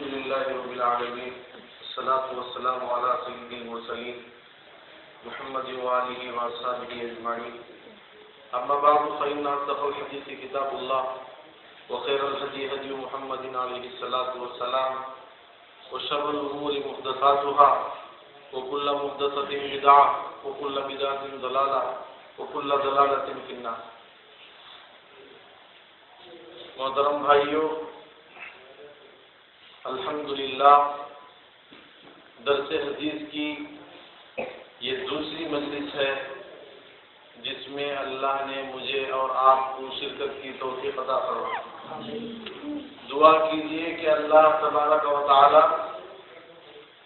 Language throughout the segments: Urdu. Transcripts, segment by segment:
الحمد لله رب العالمين والصلاة والسلام على سيد المرسلين محمد وآله وأصحابه أجمعين أما بعد فإن أصدق الحديث كتاب الله وخير الهدي هدي محمد عليه الصلاة والسلام وشر الأمور محدثاتها وكل محدثة بدعة وكل بدعة ضلالة وكل ضلالة في النار. محترم بھائیو، الحمدللہ درس حدیث کی یہ دوسری مجلس ہے جس میں اللہ نے مجھے اور آپ کو شرکت کی توفیق عطا فرمائی. دعا کیجیے کہ اللہ تبارک و تعالی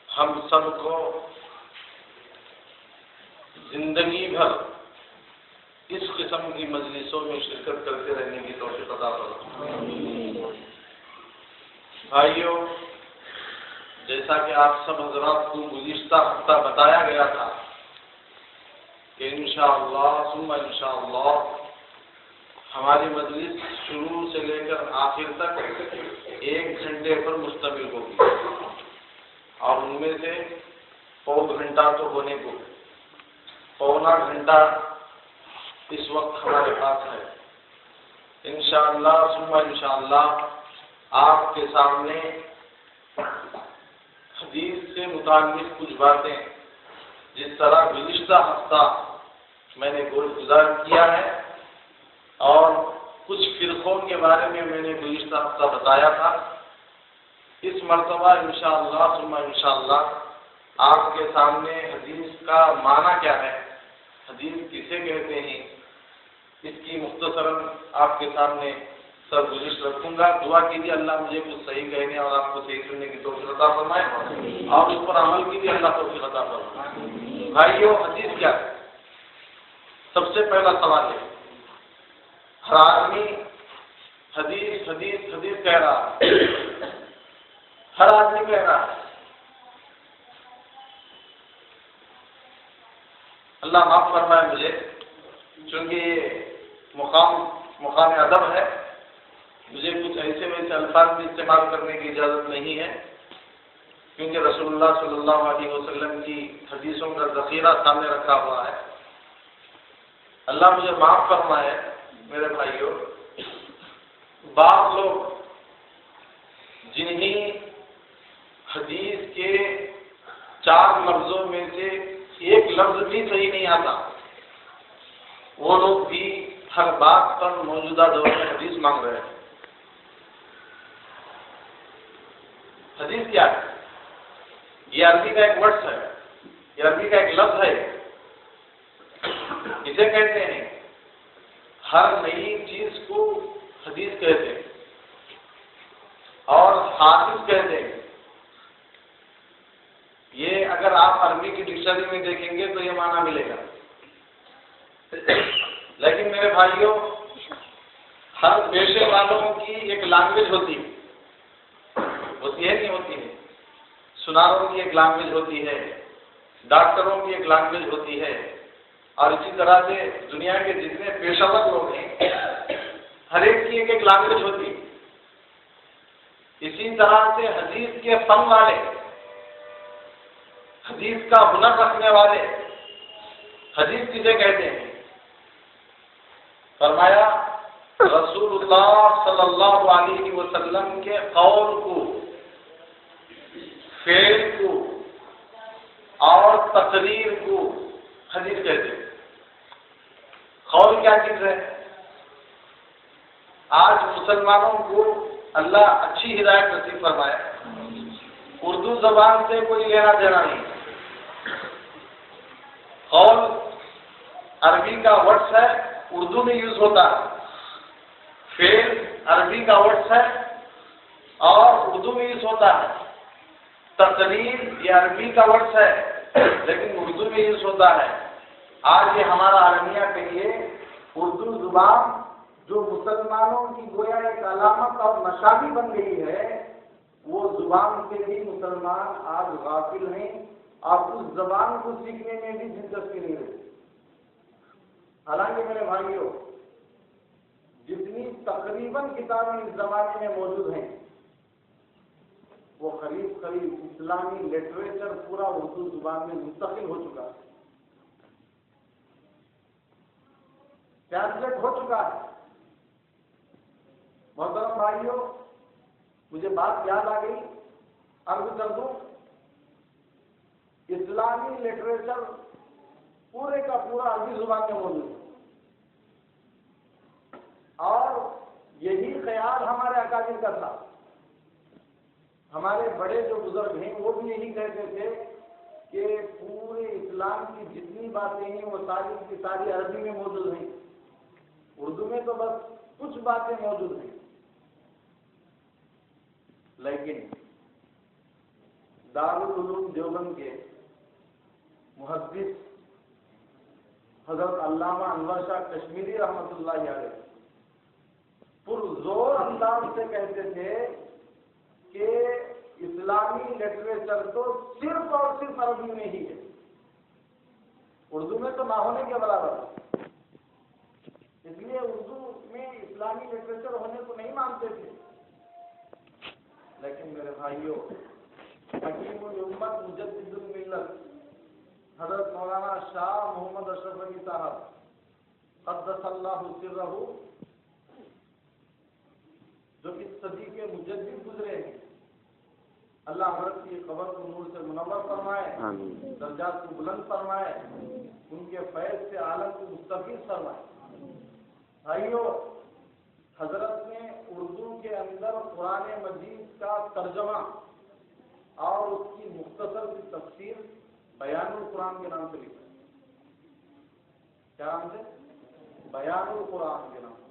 ہم سب کو زندگی بھر اس قسم کی مجلسوں میں شرکت کرتے رہنے کی توفیق عطا فرمائے. بھائیو، جیسا کہ آپ سب حضرات کو گزشتہ ہفتہ بتایا گیا تھا کہ انشاءاللہ ثم انشاءاللہ ہماری مجلس شروع سے لے کر آخر تک 1 گھنٹے پر مشتمل ہوگی اور ان میں سے پون گھنٹہ تو ہونے کو پونا گھنٹہ اس وقت ہمارے پاس ہے. انشاءاللہ ثم انشاءاللہ آپ کے سامنے حدیث سے متعلق کچھ باتیں جس طرح گزشتہ ہفتہ میں نے گزار کیا ہے اور کچھ فرقوں کے بارے میں نے گزشتہ ہفتہ بتایا تھا، اس مرتبہ انشاءاللہ ثم انشاءاللہ آپ کے سامنے حدیث کا معنی کیا ہے، حدیث کسے کہتے ہیں، اس کی مختصراً آپ کے سامنے سرگزشت رکھوں گا. دعا کیجیے اللہ مجھے کچھ صحیح کہنے اور آپ کو صحیح سننے کی توفیق عطا فرمائے اور اس پر عمل کیجیے، اللہ توفیق عطا فرمائے. بھائیو، حدیث کیا ہے؟ سب سے پہلا سوال ہے، ہر آدمی حدیث حدیث حدیث کہہ رہا ہے، ہر آدمی کہہ رہا ہے. اللہ معاف فرمائے مجھے، چونکہ یہ مقام ادب ہے، مجھے کچھ ایسے ویسے الفاظ بھی استعمال کرنے کی اجازت نہیں ہے، کیونکہ رسول اللہ صلی اللہ علیہ وسلم کی حدیثوں کا ذخیرہ سامنے رکھا ہوا ہے. اللہ مجھے معاف فرمائے میرے بھائیوں، بعض لوگ جنہیں حدیث کے 4 لفظوں میں سے ایک لفظ بھی صحیح نہیں آتا، وہ لوگ بھی ہر بات پر موجودہ دور میں حدیث مانگ رہے ہیں. حدیث کیا ہے؟ یہ عربی کا ایک ورڈ ہے، یہ عربی کا ایک لفظ ہے. اسے کہتے ہیں، ہر نئی چیز کو حدیث کہتے ہیں اور حادث کہتے ہیں. یہ اگر آپ عربی کی ڈکشنری میں دیکھیں گے تو یہ معنی ملے گا. لیکن میرے بھائیوں، ہر پیشے والوں کی ایک لینگویج ہوتی ہے، نہیں ہوتی ہے. سناروں کی ایک لینگویج ہوتی ہے، ڈاکٹروں کی ایک لینگویج ہوتی ہے، اور اسی طرح سے دنیا کے جتنے پیشہ ور لوگ ہیں ہر ایک کی ایک لینگویج ہوتی ہے. اسی طرح سے حدیث کے فن والے، حدیث کا ہنر رکھنے والے حدیث کسے کہتے ہیں؟ فرمایا رسول اللہ صلی اللہ علیہ وسلم کے قول کو، فعل کو اور تقریر کو حدیث کہتے ہیں. قول کیا چیز ہے؟ آج مسلمانوں کو اللہ اچھی ہدایت نصیب فرمائے، اردو زبان سے کوئی لینا دینا نہیں. قول عربی کا ورڈ ہے، اردو میں یوز ہوتا ہے. فعل عربی کا ورڈ ہے اور اردو میں یوز ہوتا ہے. تقریر یہ عربی کا ورڈ ہے لیکن اردو میں یوز ہوتا ہے. آج یہ ہمارا عالمیہ کے لیے اردو زبان جو مسلمانوں کی گویا ایک علامت اور نشانی بن گئی ہے، وہ زبان سے بھی مسلمان آج غافل ہیں اور اس زبان کو سیکھنے میں بھی دلچسپی نہیں رہتی. حالانکہ میرے بھائیوں، جتنی تقریباً کتابیں اس زمانے میں موجود ہیں وہ قریب اسلامی لٹریچر پورا اردو زبان میں منتقل ہو چکا ہے، ٹرانسلیٹ ہو چکا ہے۔ محترم بھائیوں، مجھے بات یاد آ گئی، عرض کر دوں، اسلامی لٹریچر پورے کا پورا عربی زبان میں موجود ہے، اور یہی خیال ہمارے اکابر کا تھا۔ ہمارے بڑے جو بزرگ ہیں وہ بھی یہی کہتے تھے کہ پورے اسلام کی جتنی باتیں ہیں وہ ساری کی ساری عربی میں موجود ہیں، اردو میں تو بس کچھ باتیں موجود ہیں۔ لیکن دارالعلوم دیوبند کے محدث حضرت علامہ انور شاہ کشمیری رحمۃ اللہ علیہ پرزور انداز سے کہتے تھے کہ اسلامی لٹریچر تو صرف اور صرف عربی میں ہی ہے، اردو میں تو نہ ہونے کے برابر ہے۔ اس لیے اردو میں اسلامی لٹریچر ہونے کو نہیں مانتے تھے۔ لیکن میرے بھائیوں، حکیم الامت مجدد الملت حضرت مولانا شاہ محمد اشرف علی صاحب قدس اللہ سرہ، جو اس صدی کے مجدد گزرے ہیں، اللہ حضرت کی قبر کو نور سے منور فرمائے، درجات کو بلند فرمائے، ان کے فیض سے عالم کو مستفید فرمائے۔ بھائیوں، حضرت نے اردو کے اندر قرآن مجید کا ترجمہ اور اس کی مختصر سی تفسیر بیان القرآن کے نام سے لکھا۔ کیا نام سے؟ بیان القرآن کے نام سے۔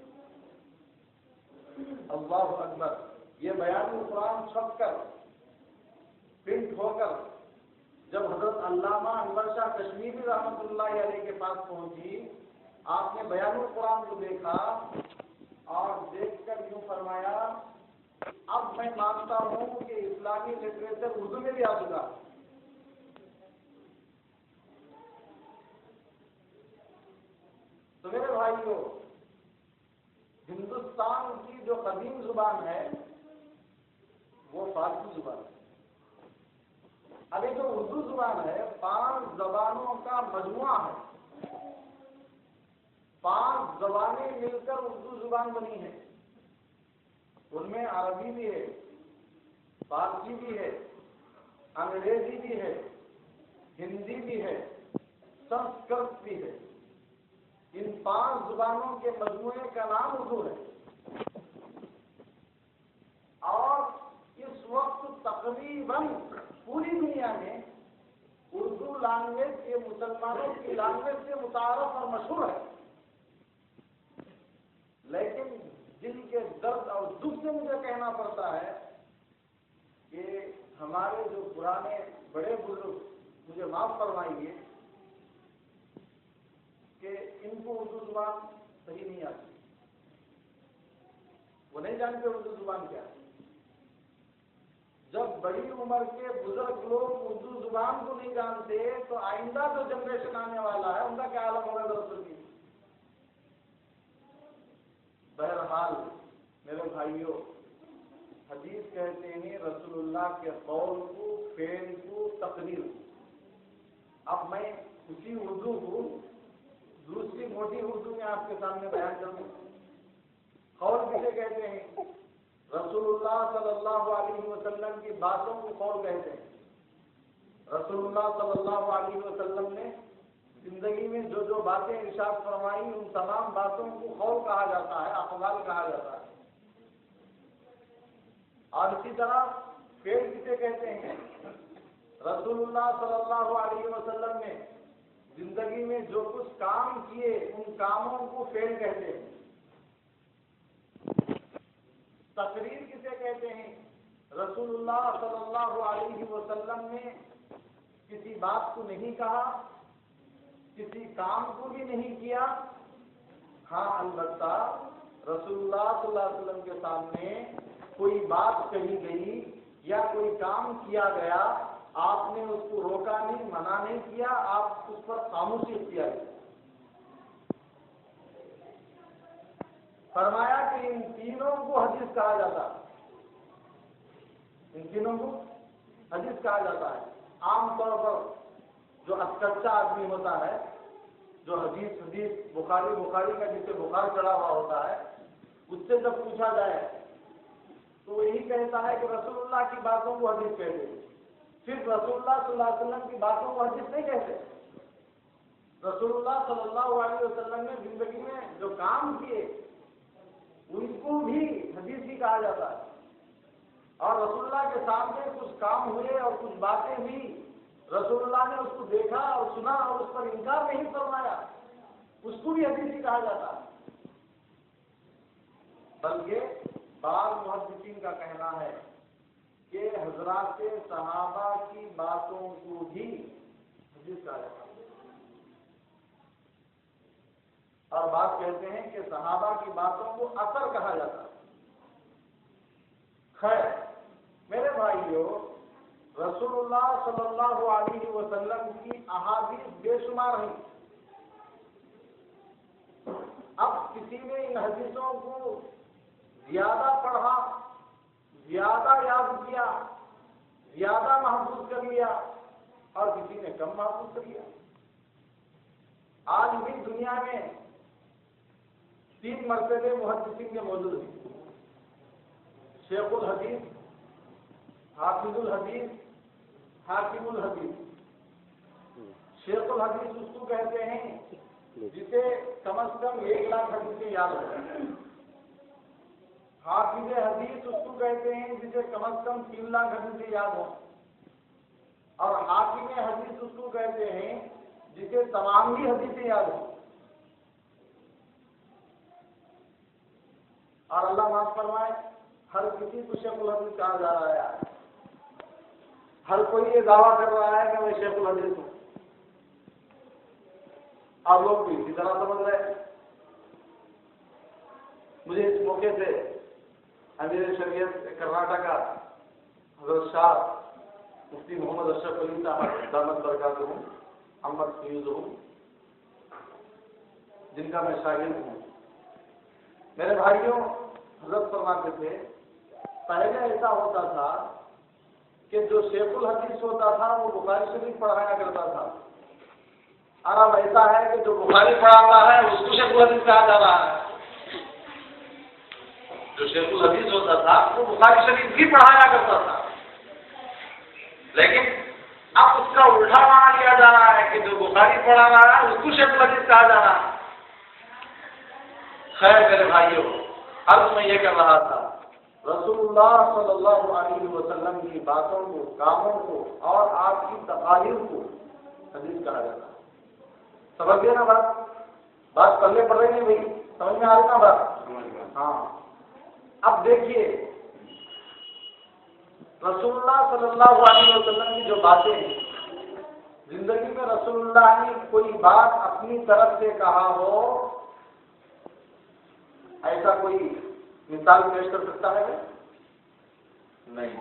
اللہ اکبر! یہ بیان القرآن چھپ کر پرنٹ ہو کر جب حضرت علامہ انور شاہ کشمیری رحمۃ اللہ علیہ کے پاس پہنچی، آپ نے بیان القرآن کو دیکھا اور دیکھ کر یوں فرمایا، اب میں مانتا ہوں کہ اسلامی لٹریچر اردو میں بھی آ چکا۔ تو میرے بھائیوں، ہندوستان کی جو قدیم زبان ہے وہ فارسی زبان ہے۔ اب یہ جو اردو زبان ہے 5 زبانوں کا مجموعہ ہے، 5 زبانیں مل کر اردو زبان بنی ہے۔ ان میں عربی بھی ہے، فارسی بھی ہے، انگریزی بھی ہے، ہندی بھی ہے، سنسکرت بھی ہے۔ ان 5 زبانوں کے مجموعے کا نام اردو ہے۔ اور اس وقت تقریباً پوری دنیا میں اردو لینگویج یہ مسلمانوں کی لینگویج سے متعارف اور مشہور ہے۔ لیکن دل کے درد اور دکھ سے مجھے کہنا پڑتا ہے کہ ہمارے جو پرانے بڑے بزرگ، مجھے معاف فرمائیں گے کہ ان کو اردو زبان صحیح نہیں آتی، وہ نہیں جانتے اردو زبان کیا ہے۔ جب بڑی عمر کے بزرگ لوگ اردو زبان کو نہیں جانتے تو آئندہ جو جنریشن آنے والا ہے ان کا کیا عالم ہوگا درست کی۔ بہرحال میرے بھائیوں، حدیث کہتے ہیں رسول اللہ کے قول کو، فعل کو، تقریر کو۔ اب میں اسی اردو کو دوسری موٹی اردو میں آپ کے سامنے بیان کروں۔ قول کسے کہتے ہیں؟ رسول اللہ صلی اللہ علیہ وسلم کی باتوں کو قول کہتے ہیں۔ رسول اللہ صلی اللہ علیہ وسلم نے زندگی میں جو جو باتیں ارشاد فرمائی ان تمام باتوں کو قول کہا جاتا ہے، اقوال کہا جاتا ہے۔ اور اسی طرح فعل کسے کہتے ہیں؟ رسول اللہ صلی اللہ علیہ وسلم نے زندگی میں جو کچھ کام کیے ان کاموں کو فعل کہتے ہیں۔ تقریر کسے کہتے ہیں؟ رسول اللہ صلی اللہ علیہ وسلم نے کسی بات کو نہیں کہا، کسی کام کو بھی نہیں کیا، ہاں البتہ رسول اللہ صلی اللہ علیہ وسلم کے سامنے کوئی بات کہی گئی یا کوئی کام کیا گیا، آپ نے اس کو روکا نہیں، منع نہیں کیا، آپ اس پر خاموشی اختیار کی۔ فرمایا کہ ان تینوں کو حدیث کہا جاتا ہے۔ ان تینوں کو حدیث کہا جاتا ہے۔ عام طور پر جو اچکچا آدمی ہوتا ہے، جو حدیث بخاری کا جس سے بخار چڑھا ہوا ہوتا ہے، اس سے جب پوچھا جائے تو وہ یہی کہتا ہے کہ رسول اللہ کی باتوں کو حدیث کہتے ہیں، صرف رسول اللہ صلی اللہ علیہ وسلم کی باتوں کو حدیث نہیں کہتے۔ رسول اللہ صلی اللہ علیہ وسلم نے زندگی میں جو کام کیے ان کو بھی حدیث ہی کہا جاتا ہے، اور رسول اللہ کے سامنے کچھ کام ہوئے اور کچھ باتیں ہوئی، رسول اللہ نے اس کو دیکھا اور سنا اور اس پر انکار نہیں فرمایا، اس کو بھی حدیث ہی کہا جاتا ہے۔ بلکہ بعض محدثین کا کہنا ہے کہ حضرات صحابہ کی باتوں کو بھی حدیث کہا جاتا ہے، اور بات کہتے ہیں کہ صحابہ کی باتوں کو اثر کہا جاتا ہے۔ خیر میرے بھائیوں، رسول اللہ صلی اللہ علیہ وسلم کی احادیث بے شمار ہیں۔ اب کسی نے ان حدیثوں کو زیادہ پڑھا، زیادہ یاد کیا، زیادہ محفوظ کر لیا، اور کسی نے کم محفوظ کر لیا۔ آج بھی دنیا میں 3 مرتبے محدثین کے موجود ہیں: شیخ الحدیث، حافظ الحدیث، حاکم الحدیث۔ شیخ الحدیث اس کو کہتے ہیں جسے کم از کم 1 لاکھ حدیثیں یاد ہو جائیں۔ حافظ حدیث اس کو کہتے ہیں جسے کم از کم 3 لاکھ حدیثیں یاد ہوں، اور حاکم حدیث اس کو کہتے ہیں جسے تمام ہی حدیثیں یاد ہوں۔ اور اللہ معاف فرمائے، ہر کسی کو شیخ الحدیث کہا جا رہا ہے، ہر کوئی یہ دعویٰ کر رہا ہے کہ میں شیخ الحدیث ہوں، آپ لوگ بھی اسی طرح سمجھ رہے ہیں۔ مجھے اس موقع سے امیر شریعت کرناٹکا حضرت شاہ مفتی محمد اشرف علی صاحب دامت برکاتہم احمد فیوزہم، جن کا میں شاگرد ہوں، میرے بھائیوں، حضرت فرماتے تھے پہلے ایسا ہوتا تھا کہ جو شیخ الحدیث ہوتا تھا وہ بخاری شریف پڑھایا کرتا تھا، اور اب ایسا ہے کہ جو بخاری پڑھاتا ہے اس کو شیخ الحدیث کہا جا رہا ہے۔ جو شیخ الحدیث ہوتا تھا وہ بخاری شریف بھی پڑھایا کرتا تھا، لیکن اب اس کا الٹا مانا لیا جا رہا ہے کہ جو بخاری پڑھا رہا ہے اس کو شیخ الحدیث کہا جا رہا ہے۔ خیر میرے بھائیوں، عرض میں یہ کر رہا تھا، رسول اللہ صلی اللہ علیہ وسلم کی باتوں کو، کاموں کو اور آپ کی تقاریر کو حدیث کہا جاتا ہے۔ سمجھ گئے نا بات پلے پڑ رہی نہیں بھائی، سمجھ میں آ رہی نا بات؟ ہاں۔ اب دیکھیے رسول اللہ صلی اللہ علیہ وسلم کی جو باتیں ہیں، زندگی میں رسول اللہ نے کوئی بات اپنی طرف سے کہا ہو، ایسا کوئی مثال پیش کر سکتا ہے نہیں،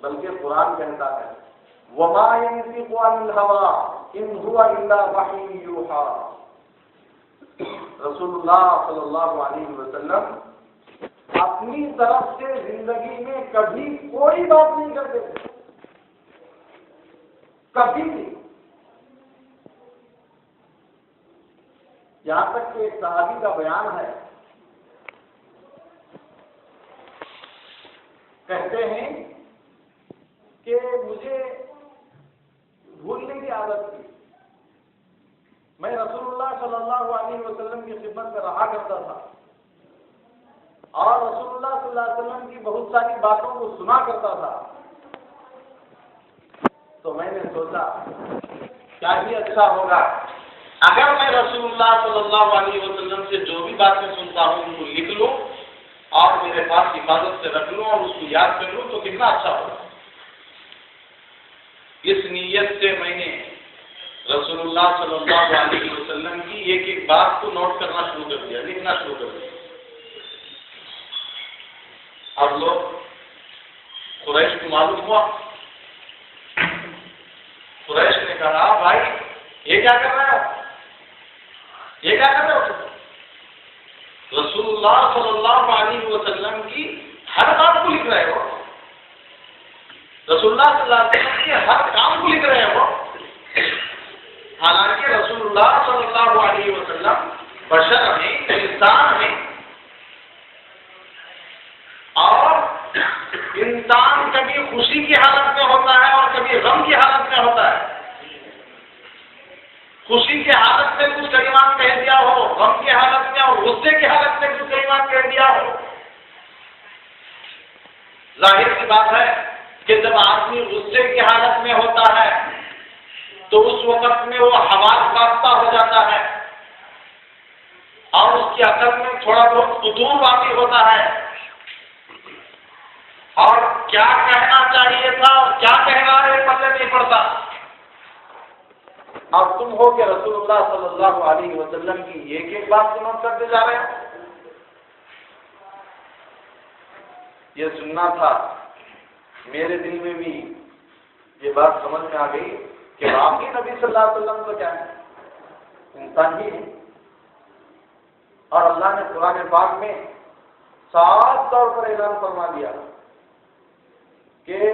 بلکہ قرآن کہتا ہے وَمَا يَنطِقُ عَنِ الْهَوَىٰ إِنْ هُوَ إِلَّا وَحْيٌ يُوحَىٰ۔ رسول اللہ صلی اللہ علیہ وسلم اپنی طرف سے زندگی میں کبھی کوئی بات نہیں کرتے تھے، کبھی بھی۔ یہاں تک کہ ایک صحابی کا بیان ہے، کہتے ہیں کہ مجھے بھولنے کی عادت تھی، میں رسول اللہ صلی اللہ علیہ وسلم کی خدمت میں رہا کرتا تھا، اور رسول اللہ صلی اللہ علیہ وسلم کی بہت ساری باتوں کو سنا کرتا تھا، تو میں نے سوچا کیا ہی اچھا ہوگا اگر میں رسول اللہ صلی اللہ علیہ وسلم سے جو بھی باتیں سنتا ہوں ان کو لکھ لوں اور میرے پاس حفاظت سے رکھ لوں اور اس کو یاد کر لوں تو کتنا اچھا ہوگا۔ اس نیت سے میں نے رسول اللہ صلی اللہ علیہ وسلم کی ایک ایک بات کو نوٹ کرنا شروع کر دیا، لکھنا شروع کر دیا۔ اب لوگ قریش کو معلوم ہوا، قریش نے کہا بھائی یہ کیا کر رہے ہو، یہ کیا کر رہے ہو؟ رسول اللہ صلی اللہ علیہ وسلم کی ہر بات کو لکھ رہے ہو۔ رسول اللہ صلی اللہ علیہ وسلم کے ہر کام کو لکھ رہے ہیں وہ. حالانکہ رسول اللہ صلی اللہ علیہ وسلم بشر ہیں, انسان ہیں, اور انسان کبھی خوشی کی حالت میں ہوتا ہے اور کبھی غم کی حالت میں ہوتا ہے. خوشی کی حالت میں کچھ کلمات کہہ دیا ہو, غم کی حالت میں اور غصے کی حالت میں کچھ کلمات کہہ دیا ہو. ظاہر سی بات ہے کہ جب آدمی غصے کی حالت میں ہوتا ہے تو اس وقت میں وہ حواس باختہ ہو جاتا ہے اور اس کی عقل میں تھوڑا بہت فتور واقع ہوتا ہے, اور کیا کہنا چاہیے تھا اور کیا کہہ رہا ہے پتہ نہیں پڑتا. اب تم ہو کہ رسول اللہ صلی اللہ علیہ وسلم کی ایک ایک بات سنو کرتے جا رہے ہیں. یہ سننا تھا. میرے دل میں بھی یہ بات سمجھ میں آ گئی کہ واقعی نبی صلی اللہ علیہ وسلم تو کیا ہے, انسان ہی ہے. اور اللہ نے قرآن پاک میں صاف طور پر اعلان فرما دیا کہ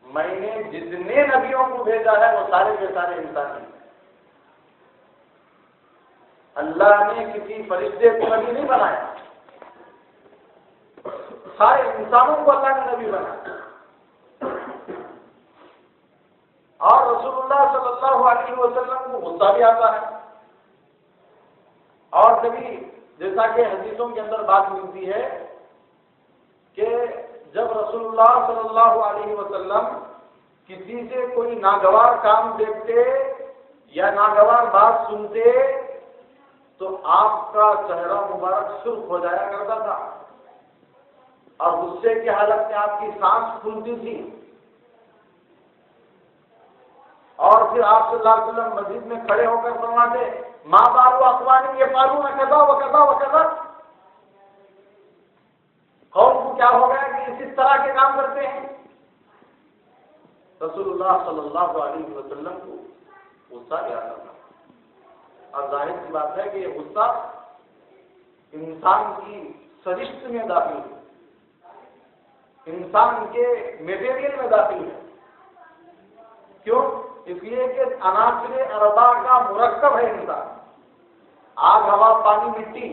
میں نے جتنے نبیوں کو بھیجا ہے وہ سارے کے سارے انسان ہیں. اللہ نے کسی فرشتے کو نبی نہیں بنایا, سارے انسانوں کو اللہ نے نبی بنایا. اور رسول اللہ صلی اللہ علیہ وسلم کو غصہ بھی آتا ہے, اور کبھی جیسا کہ حدیثوں کے اندر بات ملتی ہے کہ جب رسول اللہ صلی اللہ علیہ وسلم کسی سے کوئی ناگوار کام دیکھتے یا ناگوار بات سنتے تو آپ کا چہرہ مبارک سرخ ہو جایا کرتا تھا, اور غصے کی حالت میں آپ کی سانس پھولتی تھی. اور پھر آپ صلی اللہ علیہ وسلم مسجد میں کھڑے ہو کر فرماتے ماں بابو اخوانی یہ پالو نہ کذا و کذا و کذا. قوم کو کیا ہو گیا کہ اسی طرح کے کام کرتے ہیں. رسول اللہ صلی اللہ علیہ وسلم کو غصہ بھی آتا تھا, اور ظاہر سی بات ہے کہ یہ غصہ انسان کی سرشت میں داخل ہے, انسان کے میٹیریل میں داخل ہے. کیوں؟ اس لیے کہ عناصر اربع کا مرکب ہے انسان, آگ ہوا پانی مٹی,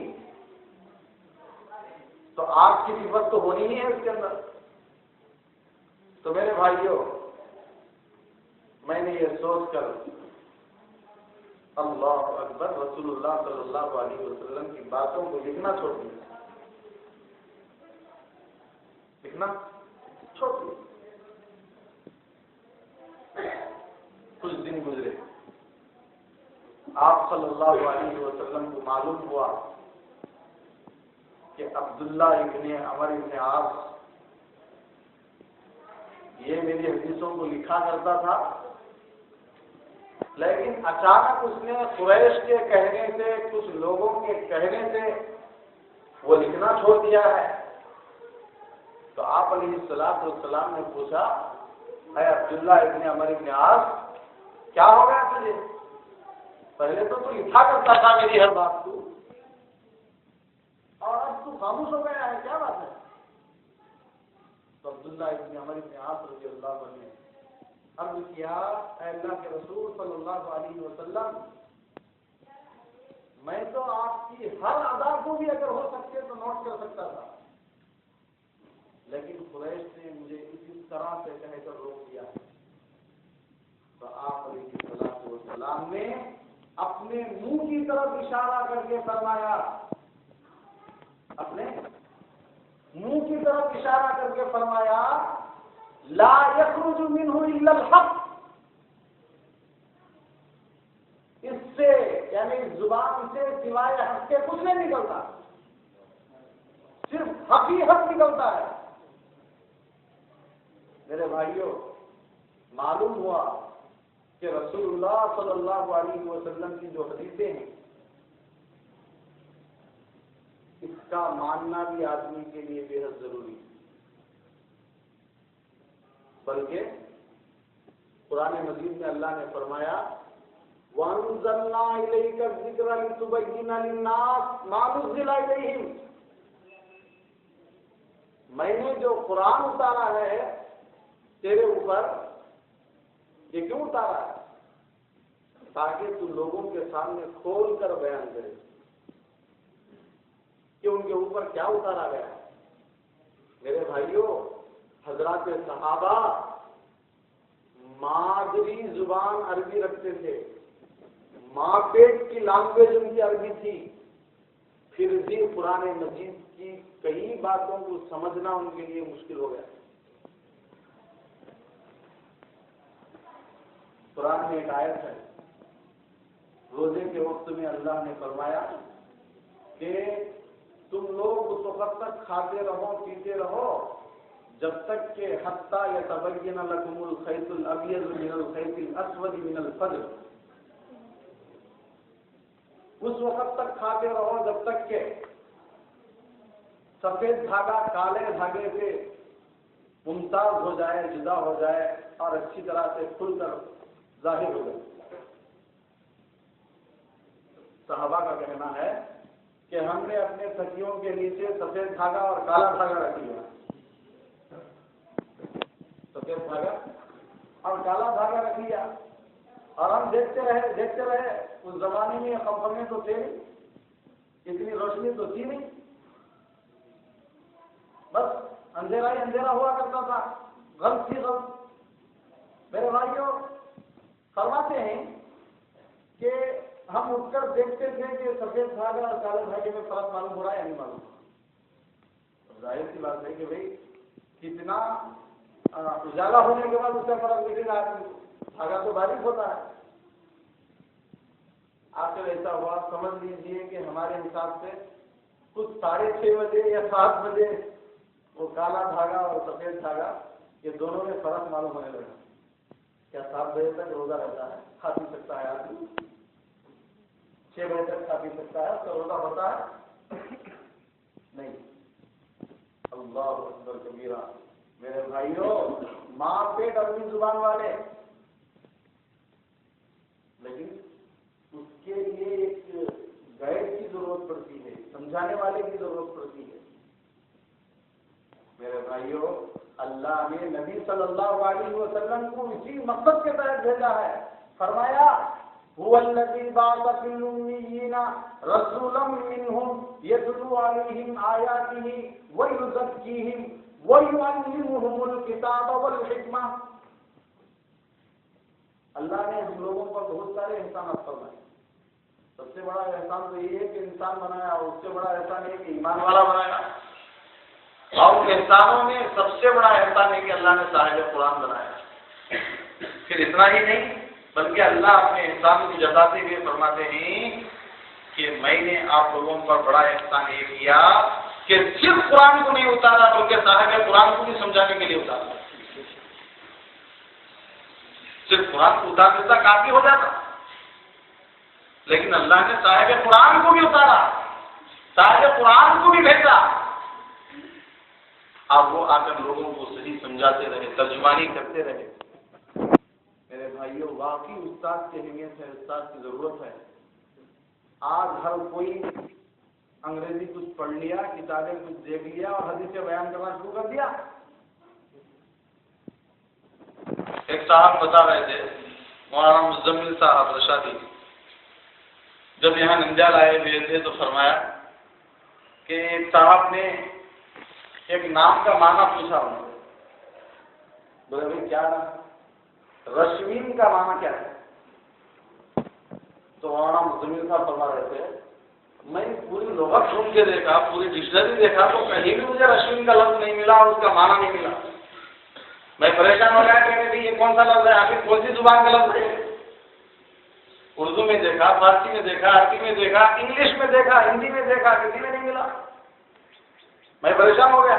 تو آگ کی صفت تو ہونی ہی ہے اس کے اندر. تو میرے بھائیوں, میں نے یہ سوچ کر اللہ اکبر رسول اللہ صلی اللہ علیہ وسلم کی باتوں کو لکھنا چھوڑ دیا, لکھنا چھوڑ دیا. کچھ دن گزرے, آپ صلی اللہ علیہ وسلم کو معلوم ہوا کہ عبداللہ ابن عمر ابن عاص یہ میری حدیثوں کو لکھا کرتا تھا, لیکن اچانک اس نے قریش کے کہنے سے, کچھ لوگوں کے کہنے سے وہ لکھنا چھوڑ دیا ہے. تو آپ علیہ الصلوۃ والسلام نے پوچھا اے عبداللہ ابن عمر ابن عاص کیا ہو گیا تجھے؟ پہلے تو لکھا کرتا تھا میری ہر بات کو, اور اب تو خاموش ہو گیا ہے, کیا بات ہے؟ تو عبداللہ ابن عمر ابن عاص رضی اللہ عنہ نے عرض کیا اے اللہ کے رسول صلی اللہ علیہ وسلم, میں تو آپ کی ہر ادا کو بھی اگر ہو سکتے تو نوٹ کر سکتا تھا, لیکن قریش نے مجھے اسی طرح سے کہہ کر روک دیا. تو آپ علیہ الصلوۃ والسلام نے اپنے منہ کی طرف اشارہ کر کے فرمایا, اپنے منہ کی طرف اشارہ کر کے فرمایا لا یخرج منہ الا الحق. اس سے یعنی زبان سے سوائے حق کے کچھ نہیں نکلتا, صرف حق ہی حق نکلتا ہے. میرے بھائیوں, معلوم ہوا کہ رسول اللہ صلی اللہ علیہ وسلم کی جو حدیثیں ہیں اس کا ماننا بھی آدمی کے لیے بے حد ضروری ہے. بلکہ قرآن مجید میں اللہ نے فرمایا وَأَنزَلْنَا إِلَيْكَ الذِّكْرَ لِتُبَيِّنَ لِلنَّاسِ مَا نُزِّلَ إِلَيْهِمْ. میں نے جو قرآن اتارا ہے تیرے اوپر یہ کیوں اتارا ہے؟ تاکہ تو لوگوں کے سامنے کھول کر بیان کرے کہ ان کے اوپر کیا اتارا گیا ہے۔ میرے بھائیوں، حضرات صحابہ مادری زبان عربی رکھتے تھے، ماں پیٹ کی لینگویج ان کی عربی تھی، پھر بھی قرآن مجید کی کئی باتوں کو سمجھنا ان کے لیے مشکل ہو گیا۔ قرآن میں ایک آیت ہے، روزے کے وقت میں اللہ نے فرمایا کہ تم لوگ اس وقت تک کھاتے رہو پیتے رہو جب تک کہ حتیٰ یتبین لکم الخیط الابیض من الخیط الاسود من الفجر، اس وقت تک کھاتے رہو جب تک کہ سفید دھاگا کالے دھاگے سے ممتاز ہو جائے، جدا ہو جائے اور اچھی طرح سے کھل کر ظاہر ہو جائے۔ صحابہ کا کہنا ہے کہ ہم نے اپنے تکیوں کے نیچے سفید دھاگا اور کالا دھاگا رکھ لیا، سفید دھاگا اور کالا دھاگا رکھ لیا، اور ہم دیکھتے رہے۔ اس زمانے میں خمخمے تو تھے نہیں، اتنی روشنی تو تھی نہیں، بس اندھیرا ہی اندھیرا ہوا کرتا تھا، غم تھی غم۔ میرے بھائیوں، فرماتے ہیں کہ ہم اٹھ کر دیکھتے تھے کہ سفید دھاگا اور کالے دھاگے میں فرق معلوم ہو رہا ہے یا نہیں معلوم ہو رہا۔ ظاہر سی بات ہے کہ بھائی کتنا اجالا ہونے کے بعد اس کا فرق دکھے گا، دھاگا تو باریک ہوتا ہے۔ آخر ایسا ہوا، سمجھ لیجیے کہ ہمارے حساب سے کچھ 6:30 بجے یا 7 بجے وہ کالا دھاگا اور سفید دھاگا یہ دونوں میں فرق معلوم ہونے لگا۔ کیا 7 بجے تک روزہ رہتا ہے، کھا پی سکتا ہے آدمی؟ 6 بجے تک کھا پی سکتا ہے، اس کا روزہ ہوتا ہے؟ نہیں۔ اللہ اکبر کبیرہ۔ میرے بھائیوں، ماں پیٹ اپنی زبان والے، لیکن اس کے لیے ایک گائیڈ کی ضرورت پڑتی ہے، سمجھانے والے کی ضرورت پڑتی ہے۔ میرے بھائیوں، اللہ نے نبی صلی اللہ علیہ وسلم کو اسی مقصد کے تحت بھیجا ہے۔ فرمایا هو الذی بعث فی الامیین رسولا منہم یتلو علیہم آیاتہ ویزکیہم ویعلمہم الکتاب والحکمہ۔ اللہ نے ہم لوگوں پر بہت سارے احسانات فرمائے۔ سب سے بڑا احسان تو یہ ہے کہ انسان بنایا، اور اس سے بڑا احسان ہے کہ ایمان والا بنایا، اور ان احسانوں میں سب سے بڑا احسان ہے کہ اللہ نے صاحب قرآن بنایا۔ پھر اتنا ہی نہیں بلکہ اللہ اپنے احسان کو جتاتے ہوئے فرماتے ہیں کہ میں نے آپ لوگوں پر بڑا احسان یہ کیا کہ صرف قرآن کو نہیں اتارا بلکہ صاحب قرآن کو بھی سمجھانے کے لیے اتارا۔ صرف قرآن کو اتار دیتا کافی ہو جاتا، لیکن اللہ نے صاحب قرآن کو بھی اتارا، صاحب قرآن کو بھی بھیجا۔ اب وہ آ کر لوگوں کو صحیح سمجھاتے رہے، ترجمانی کرتے رہے۔ میرے بھائیوں، واقعی استاد کی اہمیت ہے، استاد کی ضرورت ہے۔ آج ہر کوئی انگریزی کچھ پڑھ لیا، کتابیں کچھ دیکھ لیا اور حدیثیں بیان کرنا شروع کر دیا۔ ایک صاحب بتا رہے تھے، مولانا مزمل صاحب رشادی، جب یہاں ننجال آئے ہوئے تھے تو فرمایا کہ ایک صاحب نے ایک نام کا معنی پوچھا انہوں نے، بولے بھائی کیا نام؟ رشمین کا معنی کیا ہے؟ تو مولانا مزمل صاحب فرما رہے تھے، میں پوری لغت ڈھونڈ کے دیکھا، پوری ڈکشنری دیکھا تو کہیں بھی مجھے رشمین کا لفظ نہیں ملا اور اس کا معنی نہیں ملا۔ میں پریشان ہو گیا کہ یہ کون سا لفظ ہے، آخر کون سی زبان کا لفظ ہے؟ اردو میں دیکھا، فارسی میں دیکھا، عربی میں دیکھا، انگلش میں دیکھا، ہندی میں دیکھا، کسی میں نہیں ملا۔ میں پریشان ہو گیا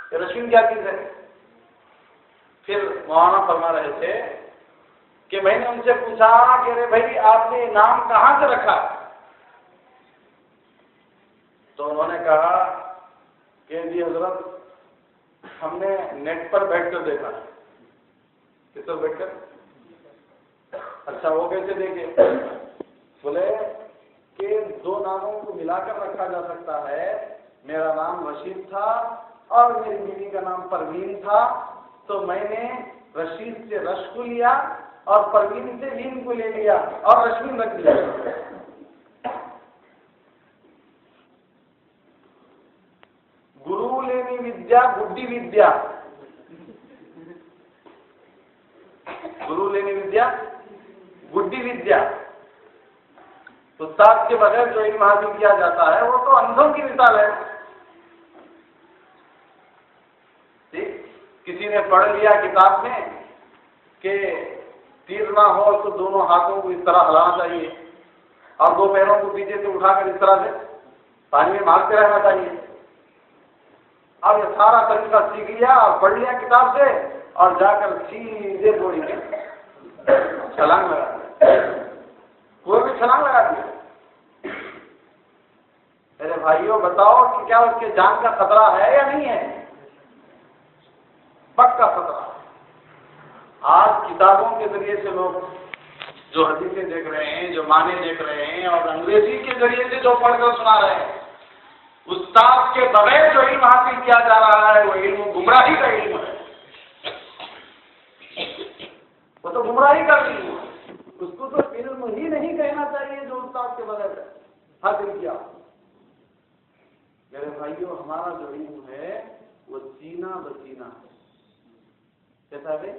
کہ رشمین کیا چیز ہے۔ پھر مولانا فرما رہے تھے کہ میں نے ان سے پوچھا کہ ارے بھائی آپ نے نام کہاں سے رکھا؟ تو انہوں نے کہا کہ جی حضرت ہم نے نیٹ پر بیٹھ کر دیکھا۔ کس پر بیٹھ کر؟ اچھا وہ کیسے دیکھے؟ بولے کہ دو ناموں کو ملا کر رکھا جا سکتا ہے، میرا نام رشید تھا اور میری بیوی کا نام پروین تھا، تو میں نے رشید سے رش کو لیا اور پروین سے لین کو لے لیا اور رشمین رکھ لیا. گرو لینی ودیا بڈھی ودیا. گرو لینی ودیا بڈھی ودیا. استاد کے بغیر جو علم حاصل کیا جاتا ہے وہ تو اندھوں کی مثال ہے. کسی نے پڑھ لیا کتاب میں کہ تیر نہ ہو تو دونوں ہاتھوں کو اس طرح ہلانا چاہیے اور دو پیروں کو پیچھے سے اٹھا کر اس طرح سے پانی میں مارتے رہنا چاہیے. اب یہ سارا طریقہ سیکھ لیا اور پڑھ لیا کتاب سے اور جا کر سیدھے گوڑی میں چھلانگ لگا دیا. کوئی بھی چھلانگ لگا دیا. میرے بھائیوں بتاؤ کہ کیا اس کے جان کا خطرہ ہے یا نہیں ہے؟ پکا خطرہ. آج کتابوں کے ذریعے سے لوگ جو حدیثیں دیکھ رہے ہیں، جو معنی دیکھ رہے ہیں اور انگریزی کے ذریعے سے جو پڑھ کر سنا رہے ہیں، استاد کے بغیر جو علم حاصل کیا جا رہا ہے وہ علم گمراہی کا علم ہے. وہ تو گمراہی کا علم ہے. اس کو تو علم ہی نہیں کہنا چاہیے جو استاد کے بغیر حاصل کیا. میرے بھائیوں ہمارا جو علم ہے وہ سینہ بسینہ ہے. کیسا ہے؟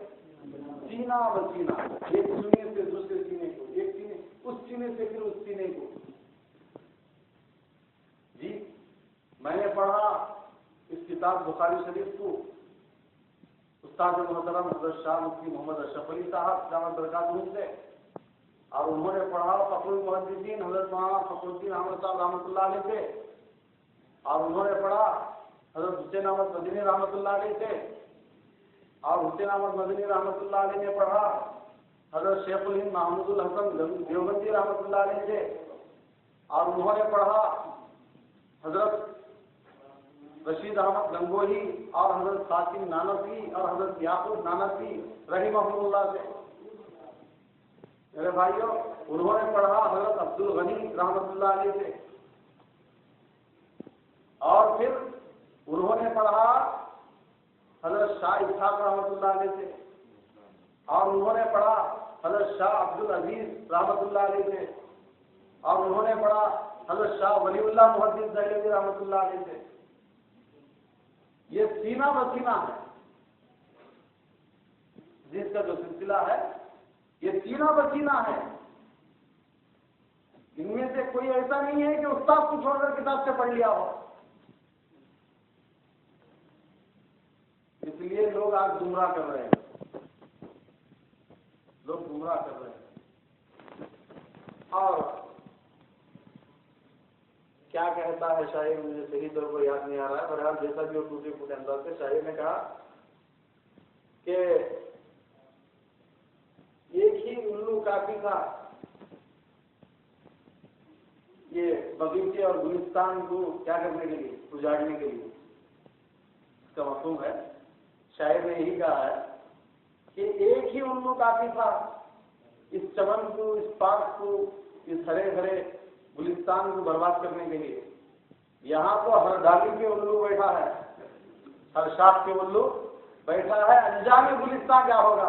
سینہ بسینہ. ایک سینے سے دوسرے سینے کو، ایک سینے اس سینے سے پھر اس سینے کو. جی میں نے پڑھا اس کتاب بخاری شریف کو استاد محترم حضرت شاہ مفتی محمد اشرف علی صاحب دامت برکاتہ سے، اور انہوں نے پڑھا فخر المحدثین حضرت مولانا فخر الدین احمد صاحب رحمۃ اللہ علیہ سے، اور انہوں نے پڑھا حضرت حسین احمد مدنی رحمۃ اللہ علیہ سے، اور حسین احمد مدنی رحمۃ اللہ علیہ نے پڑھا حضرت شیخ الہند محمود الحسن دیوبندی رحمۃ اللہ علیہ سے، اور انہوں نے پڑھا حضرت رشید احمد گنگوہی اور حضرت قاسم نانوی اور حضرت یعقوب نانوی رحمہ اللہ سے. میرے بھائیوں انہوں نے پڑھا حضرت عبد الغنی رحمۃ اللہ علیہ سے، اور پھر انہوں نے پڑھا حضرت شاہ اسحاق رحمۃ اللہ علیہ سے، اور انہوں نے پڑھا حضرت شاہ عبد العزیز رحمۃ اللہ علیہ سے، اور انہوں نے پڑھا حضرت شاہ ولی اللہ محدث دہلوی رحمۃ اللہ علیہ سے. یہ سینہ بسینہ ہے. جس کا جو سلسلہ ہے یہ سینہ بسینہ ہے. ان میں سے کوئی ایسا نہیں ہے کہ استاد کو چھوڑ کر کتاب سے پڑھ لیا ہو. اس لیے لوگ آج گمراہ کر رہے ہیں. لوگ گمراہ کر رہے ہیں. اور کیا کہتا ہے شاعر، مجھے صحیح طور پر یاد نہیں آ رہا ہے، بہرحال جیسا بھی وہ ٹوٹے پھوٹے انداز سے شاعر نے کہا کہ ایک ہی الو کافی تھا یہ بغیچے اور گلستان کو کیا کرنے کے لیے، اجاڑنے کے لیے. اس کا مفہوم ہے، شاعر نے یہی کہا ہے کہ ایک ہی الو کافی تھا اس چمن کو، اس پارک کو، اس ہرے بھرے گلستان کو برباد کرنے کے لیے. یہاں تو ہر ڈالی کے الو بیٹھا ہے، ہر شاخ کے الو بیٹھا ہے. انجام گلستان کیا ہوگا،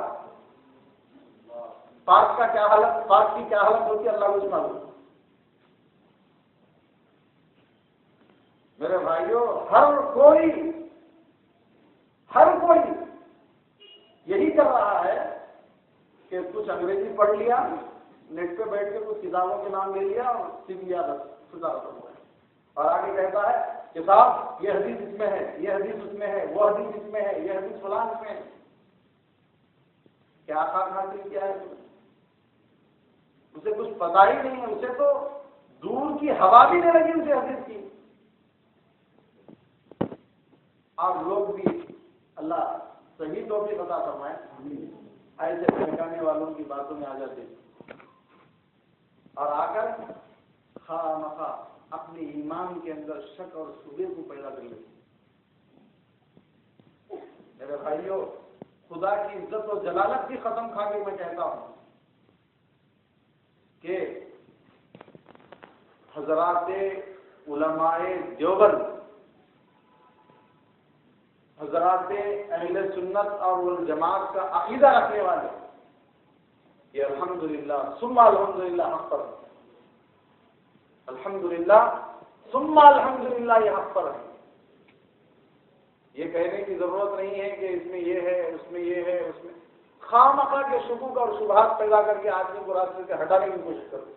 پارک کا کیا حالت، پارک کی کیا حالت ہوتی ہے اللہ کو معلوم. میرے بھائیوں ہر کوئی یہی کر رہا ہے کہ کچھ انگریزی پڑھ لیا، نیٹ پہ بیٹھ کے کچھ کتابوں کے نام لے لیا اور سیکھ لیا، بس خدا ختم ہوا ہے. اور آگے کہتا ہے کہ صاحب یہ حدیث اس میں ہے، یہ حدیث اس میں ہے، وہ حدیث اس میں ہے، یہ حدیث فلان اس میں ہے. کیا خاک حاصل کیا ہے اسے کچھ پتا ہی نہیں ہے. اسے تو دور کی ہوا بھی نہیں لگی اسے حدیث کی. آپ لوگ بھی اللہ صحیح توفیق عطا فرمائے ایسے بہکانے والوں کی باتوں میں آ جاتے اور آ کر خواہ مخواہ اپنے ایمان کے اندر شک اور شبے کو پیدا کر لیتے. میرے بھائیوں خدا کی عزت و جلالت کی قسم کھا کے میں کہتا ہوں کہ حضرات علماء دیوبند حضرات اہل سنت اور والجماعت کا عقیدہ رکھنے والے یہ الحمدللہ ثم الحمدللہ حق پر ہے، الحمدللہ ثم الحمدللہ یہ حق پر ہے۔ یہ کہنے کی ضرورت نہیں ہے کہ اس میں یہ ہے، اس میں یہ ہے، اس میں خواہ مخواہ کے شکوک اور شبہات پیدا کر کے آدمی کو راستے سے ہٹانے کی کوشش کرتے۔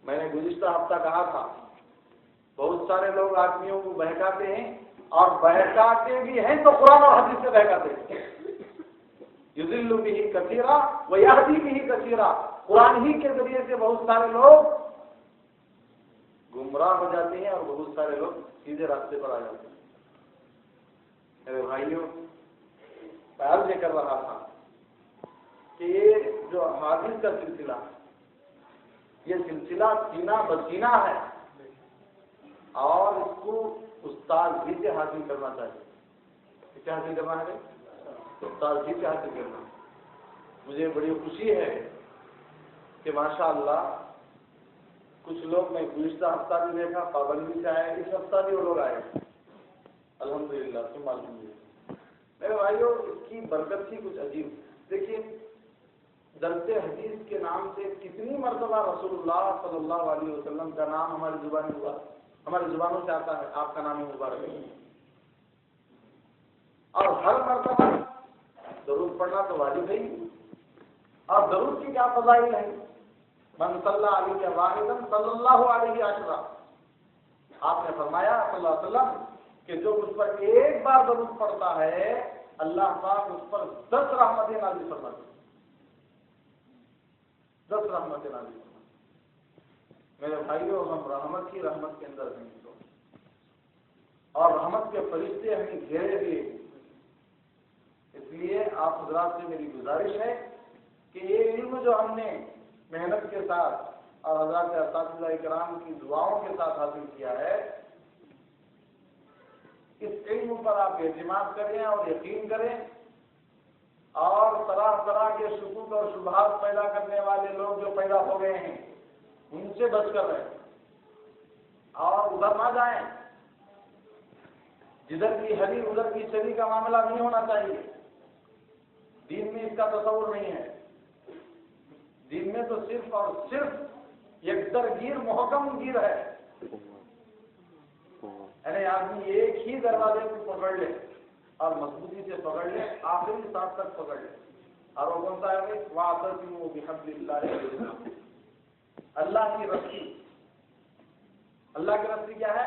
میں نے گزشتہ ہفتہ کہا تھا بہت سارے لوگ آدمیوں کو بہکاتے ہیں اور بہکاتے بھی ہیں تو قرآن اور حدیث سے بہکاتے ہیں۔ یضل بہ کثیرا ویہدی بہ کثیرا، قرآن ہی کے ذریعے سے بہت سارے لوگ گمراہ ہو جاتے ہیں اور بہت سارے لوگ سیدھے راستے پر آ جاتے ہیں۔ میرے بھائیوں، خیال یہ کر رہا تھا کہ یہ جو احادیث کا سلسلہ، یہ سلسلہ سینہ بسینہ ہے اور اس کو استاد جی سے حاصل کرنا چاہیے۔ کیا حاصل کرنا ہے؟ استاد جی سے حاصل کرنا۔ مجھے بڑی خوشی ہے کہ ماشاءاللہ کچھ لوگ، میں گزشتہ ہفتہ بھی دیکھا پابندی سے آئے، اس ہفتہ بھی وہ لوگ آئے، الحمدللہ ثم الحمدللہ۔ میرے بھائیوں، اس کی برکت تھی کچھ عجیب۔ دیکھیے، درس حدیث کے نام سے کتنی مرتبہ رسول اللہ صلی اللہ علیہ وسلم کا نام ہماری زبانوں سے آتا ہے، آپ کا نام مبارک ہے، اور ہر مرتبہ درود پڑھنا تو واجب ہے۔ اور درود کی کیا فضائل ہے؟ من صلی علیہ واحدا صلی اللہ علیہ عشرہ، آپ نے فرمایا صلی اللہ علیہ وسلم کہ جو مجھ پر ایک بار درود پڑھتا ہے اللہ پاک اس پر 10 رحمتیں نازل فرماتے ہیں، 10 رحمتیں نازل فرماتے۔ میرے بھائیوں، ہم رحمت کی رحمت کے اندر ہیں تو، اور رحمت کے فرشتے ہمیں گھیرے ہوئے۔ اس لیے آپ حضرات سے میری گزارش ہے کہ یہ علم جو ہم نے محنت کے ساتھ اور حضرات اساتذہ کرام کی دعاؤں کے ساتھ حاصل کیا ہے، اس علم پر آپ اعتماد کریں اور یقین کریں، اور طرح طرح کے شکوک اور شبہات پیدا کرنے والے لوگ جو پیدا ہو گئے ہیں ان سے بچ کر رہیں اور ادھر نہ جائیں۔ جدھر کی ہری ادھر کی چلی کا معاملہ نہیں ہونا چاہیے۔ دین میں اس کا تصور نہیں ہے۔ دین میں تو صرف اور صرف یکدرگیر محکم گیر ہے، یعنی آدمی ایک ہی دروازے کو پکڑ لے اور مضبوطی سے پکڑ لے، آخری سانس تک پکڑ لے، اور وہ کون سا ہے؟ وَاعْتَصِمُوا بِحَبْلِ اللَّهِ، اللہ کی رسی۔ اللہ کی رسی کیا ہے؟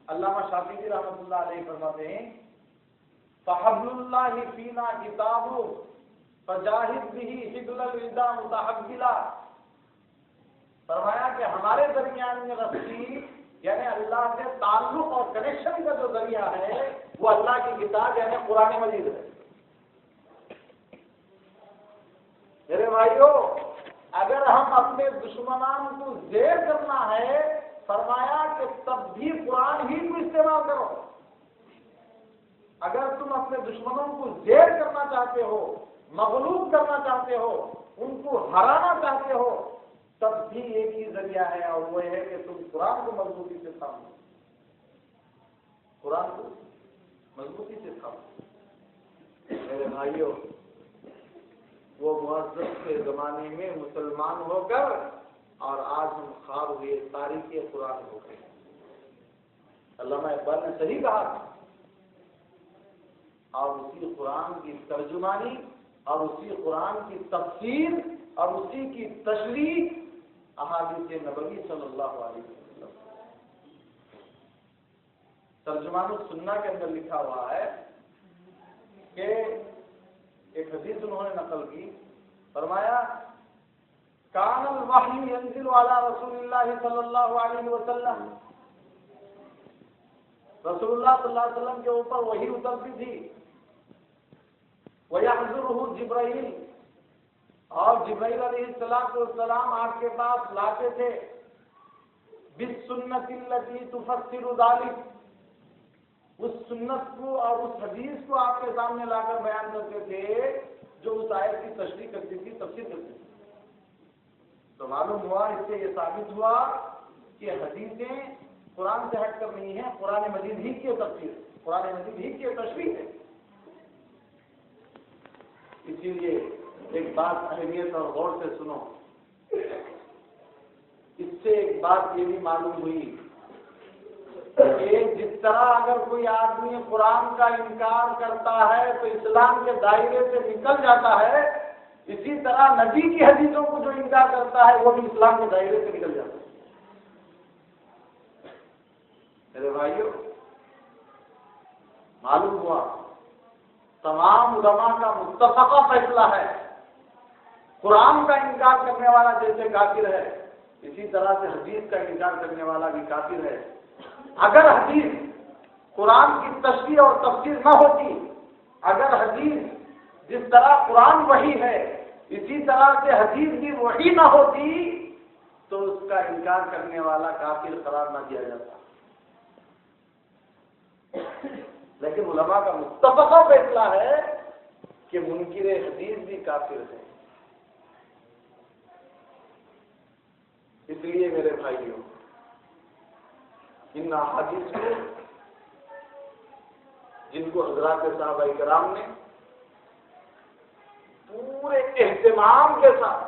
علامہ شافعی رحمۃ اللہ علیہ فرماتے ہیں فَحَبْلُ اللَّهِ فِينَا كِتَابٌ فَجَاهِدْ بِهِ حِبْلَ الْوِدَاءِ مُتَحَبِّلًا۔ فرمایا کہ ہمارے درمیان میں رسی یعنی اللہ سے تعلق اور کنیکشن کا جو ذریعہ ہے وہ اللہ کی کتاب یعنی قرآن مجید ہے۔ میرے بھائیوں، اگر ہم اپنے دشمنان کو زیر کرنا ہے، فرمایا کہ تب بھی قرآن ہی کو استعمال کرو۔ اگر تم اپنے دشمنوں کو زیر کرنا چاہتے ہو، مغلوب کرنا چاہتے ہو، ان کو ہرانا چاہتے ہو، تب بھی ایک ہی ذریعہ ہے اور وہ ہے کہ تم قرآن کو مضبوطی سے تھامو، قرآن کو مضبوطی سے تھامو۔ میرے بھائیوں، وہ معزز کے زمانے میں مسلمان ہو کر اور آج ہم خواب ہوئے تاریخ قرآن ہو گئے۔ علامہ اقبال نے صحیح کہا تھا، اور اسی قرآن کی ترجمانی اور اسی قرآن کی تفسیر اور اسی کی تشریح احادیث نبوی صلی اللہ علیہ وسلم۔ ترجمان السنہ کے اندر لکھا ہوا ہے کہ ایک حدیث انہوں نے نقل کی، فرمایا کان الوحی ینزل علی رسول اللہ صلی اللہ علیہ وسلم، رسول اللہ صلی اللہ علیہ وسلم کے اوپر وحی اترتی تھی، وَيَحْضُرُهُ جبرائیل، اور جبرائیل علیہ السلام آپ کے پاس لاتے تھے، بِالسُّنَّةِ الَّتِي تُفَسِّرُ ذَلِكَ، اس سنت کو اور اس حدیث کو آپ کے سامنے لا کر بیان کرتے تھے جو اس آیت کی تشریح کرتی تھی، تفسیر کرتی تھی۔ تو معلوم ہوا، اس سے یہ ثابت ہوا کہ حدیثیں قرآن سے ہٹ کر نہیں ہیں، قرآن مجید ہی کی تفسیر ہے۔ قرآن مجید ہی کی تشریح ہے. اسی لیے ایک بات اہمیت اور غور سے سنو. اس سے ایک بات یہ بھی معلوم ہوئی کہ جس طرح اگر کوئی آدمی قرآن کا انکار کرتا ہے تو اسلام کے دائرے سے نکل جاتا ہے، اسی طرح نبی کی حدیثوں کو جو انکار کرتا ہے وہ بھی اسلام کے دائرے سے نکل جاتا ہے. میرے بھائیوں، معلوم ہوا تمام علماء کا متفقہ فیصلہ ہے قرآن کا انکار کرنے والا جیسے کافر ہے، اسی طرح سے حدیث کا انکار کرنے والا بھی کافر ہے. اگر حدیث قرآن کی تشریح اور تفسیر نہ ہوتی، اگر حدیث جس طرح قرآن وحی ہے اسی طرح سے حدیث بھی وحی نہ ہوتی تو اس کا انکار کرنے والا کافر قرار نہ دیا جاتا. لیکن علماء کا متفقہ فیصلہ ہے کہ منکر حدیث بھی کافر ہے. اس لیے میرے بھائیوں، ان احادیث کو جن کو حضرات صحابہ کرام نے پورے اہتمام کے ساتھ،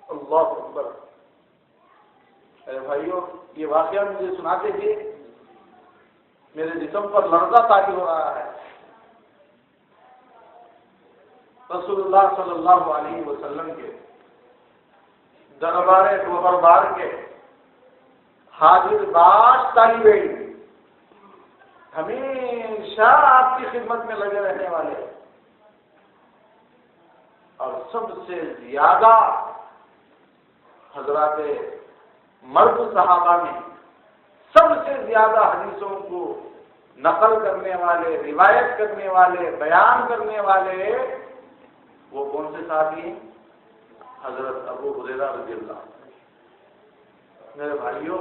اللہ اکبر، میرے بھائیوں یہ واقعہ مجھے سناتے تھے میرے جسم پر لرزہ طاری ہو رہا ہے. رسول اللہ صلی اللہ علیہ وسلم کے دربار دوبربار کے حاضر باش طالب علم، ہمیشہ آپ کی خدمت میں لگے رہنے والے اور سب سے زیادہ حضرات مرد صحابہ میں سب سے زیادہ حدیثوں کو نقل کرنے والے، روایت کرنے والے، بیان کرنے والے وہ کون سے صحابی ہیں؟ حضرت ابو ہریرہ رضی اللہ عنہ. میرے بھائیوں،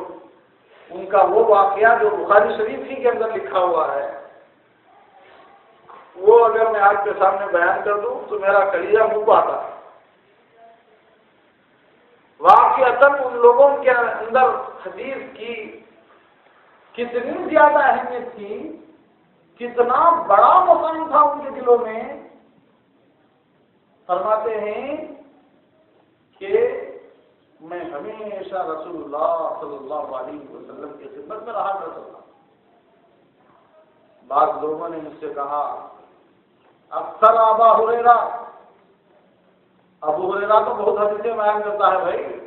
ان کا وہ واقعہ جو بخاری شریف ہی کے اندر لکھا ہوا ہے، وہ اگر میں آپ کے سامنے بیان کر دوں تو میرا کلیجہ منہ کو آتا ہے. واقعتاً ان لوگوں کے اندر حدیث کی کتنی زیادہ اہمیت تھی، کتنا بڑا مقام تھا ان کے دلوں میں. فرماتے ہیں کہ میں ہمیشہ رسول اللہ صلی اللہ علیہ وسلم کی خدمت میں رہا کرتا تھا. بعض لوگوں نے مجھ سے کہا اکثر ابا ہریرہ، ابو ہریرہ تو بہت حدیثیں بیان کرتا ہے بھائی.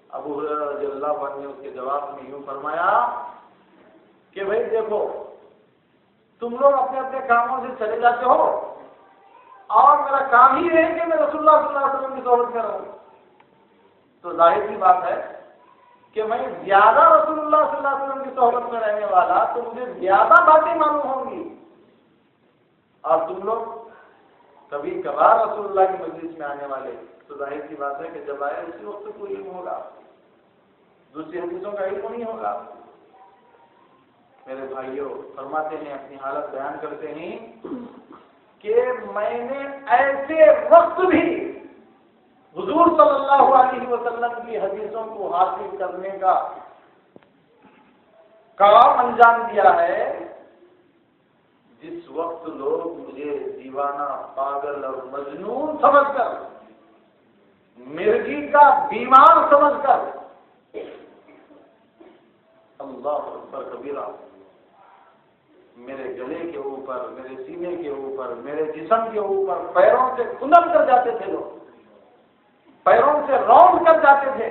ابو ہریرہ رضی اللہ عنہ نے اس کے جواب میں یوں فرمایا کہ بھائی دیکھو، تم لوگ اپنے اپنے کاموں سے چلے جاتے ہو اور میرا کام ہی ہے کہ میں رسول اللہ صلی اللہ علیہ وسلم کی صحبت میں رہوں، تو ظاہر سی بات ہے کہ میں زیادہ رسول اللہ صلی اللہ علیہ وسلم کی صحبت میں رہنے والا تو مجھے زیادہ باتیں معلوم ہوں گی، اور تم لوگ کبھی کبھار رسول اللہ کی مجلس میں آنے والے، تو ظاہر سی بات ہے کہ جب آئے اسی وقت کوئی علم ہوگا، دوسری حدیثوں کا علم نہیں ہوگا. میرے بھائیوں، فرماتے ہیں، اپنی حالت بیان کرتے ہیں کہ میں نے ایسے وقت بھی حضور صلی اللہ علیہ وسلم کی حدیثوں کو حاصل کرنے کا کام انجام دیا ہے جس وقت لوگ مجھے دیوانہ، پاگل اور مجنون سمجھ کر، مرگی کا بیمار سمجھ کر، اللہ اکبر کبیرہ، میرے گلے کے اوپر، میرے سینے کے اوپر، میرے جسم کے اوپر پیروں سے کھنل کر جاتے تھے، لوگ پیروں سے رون کر جاتے تھے.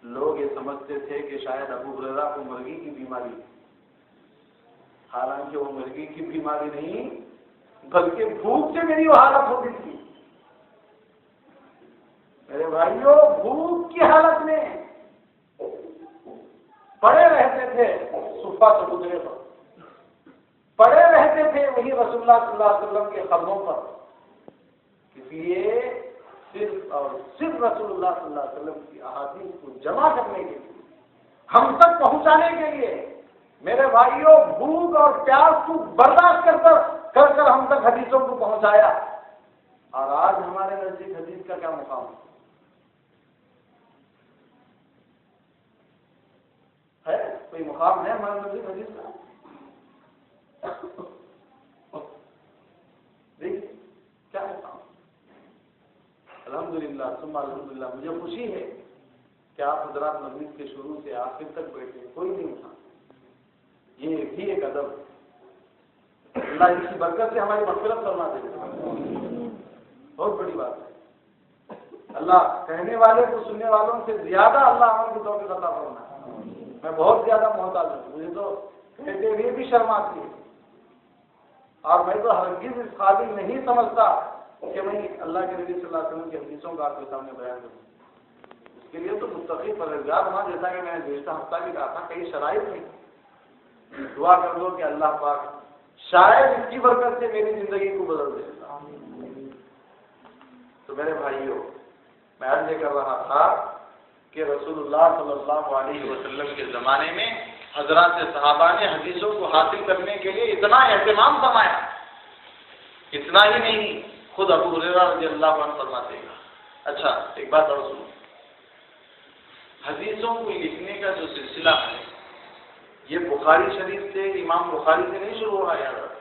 لوگ یہ سمجھتے تھے کہ شاید ابو ہریرہ کو مرگی کی بیماری، حالانکہ وہ مرگی کی بیماری نہیں بلکہ بھوک سے میری وہ حالت ہو گئی تھی. میرے بھائیوں، بھوک کی حالت میں پڑے رہتے تھے صفہ چبوترے پر، پڑے رہتے تھے وہی رسول اللہ صلی اللہ علیہ وسلم کے قدموں پر. اس لیے صرف اور صرف رسول اللہ صلی اللہ علیہ وسلم کی احادیث کو جمع کرنے کے لیے، ہم تک پہنچانے کے لیے، میرے بھائیوں، بھوک اور پیاس کو برداشت کر کر ہم تک حدیثوں کو پہنچایا. اور آج ہمارے نزدیک حدیث کا کیا مقام ہے؟ کوئی مقام ہے ہمارے نبی حدیث کا؟ دیکھیے کیا مقام. الحمدللہ ثم الحمدللہ مجھے خوشی ہے کہ آپ حضرات مجلس کے شروع سے آخر تک بیٹھے, کوئی نہیں اٹھا. یہ بھی ایک ادب ہے. اللہ اس کی برکت سے ہماری مغفرت فرما دے. بہت بڑی بات ہے. اللہ کہنے والے کو سننے والوں سے زیادہ اللہ عمل کی توفیق عطا فرمائے. میں بہت زیادہ محتاج ہوں, مجھے تو کہتے ہوئے بھی شرم آتی ہے, اور میں تو ہرگز اس قابل نہیں سمجھتا کہ میں اللہ کے نبی صلی اللہ علیہ وسلم کی حدیثوں کا آپ کے سامنے بیان کروں. اس کے لیے تو متقی پرہیزگار ہونا, جیسا کہ میں نے گزشتہ ہفتہ بھی کہا تھا, کئی شرائط نہیں. دعا کر دو کہ اللہ پاک شاید اس کی برکت سے میری زندگی کو بدل دے. تو میرے بھائیوں, میں عرض کر رہا تھا کہ رسول اللہ صلی اللہ علیہ وسلم کے زمانے میں حضرات صحابہ نے حدیثوں کو حاصل کرنے کے لیے اتنا اہتمام فرمایا. اتنا ہی نہیں, خود ابو ہریرہ رضی اللہ عنہ فرماتے ہیں. اچھا ایک بات اور سنو, حدیثوں کو لکھنے کا جو سلسلہ ہے یہ بخاری شریف سے, امام بخاری سے نہیں شروع ہو رہا ہے. یاد رکھو,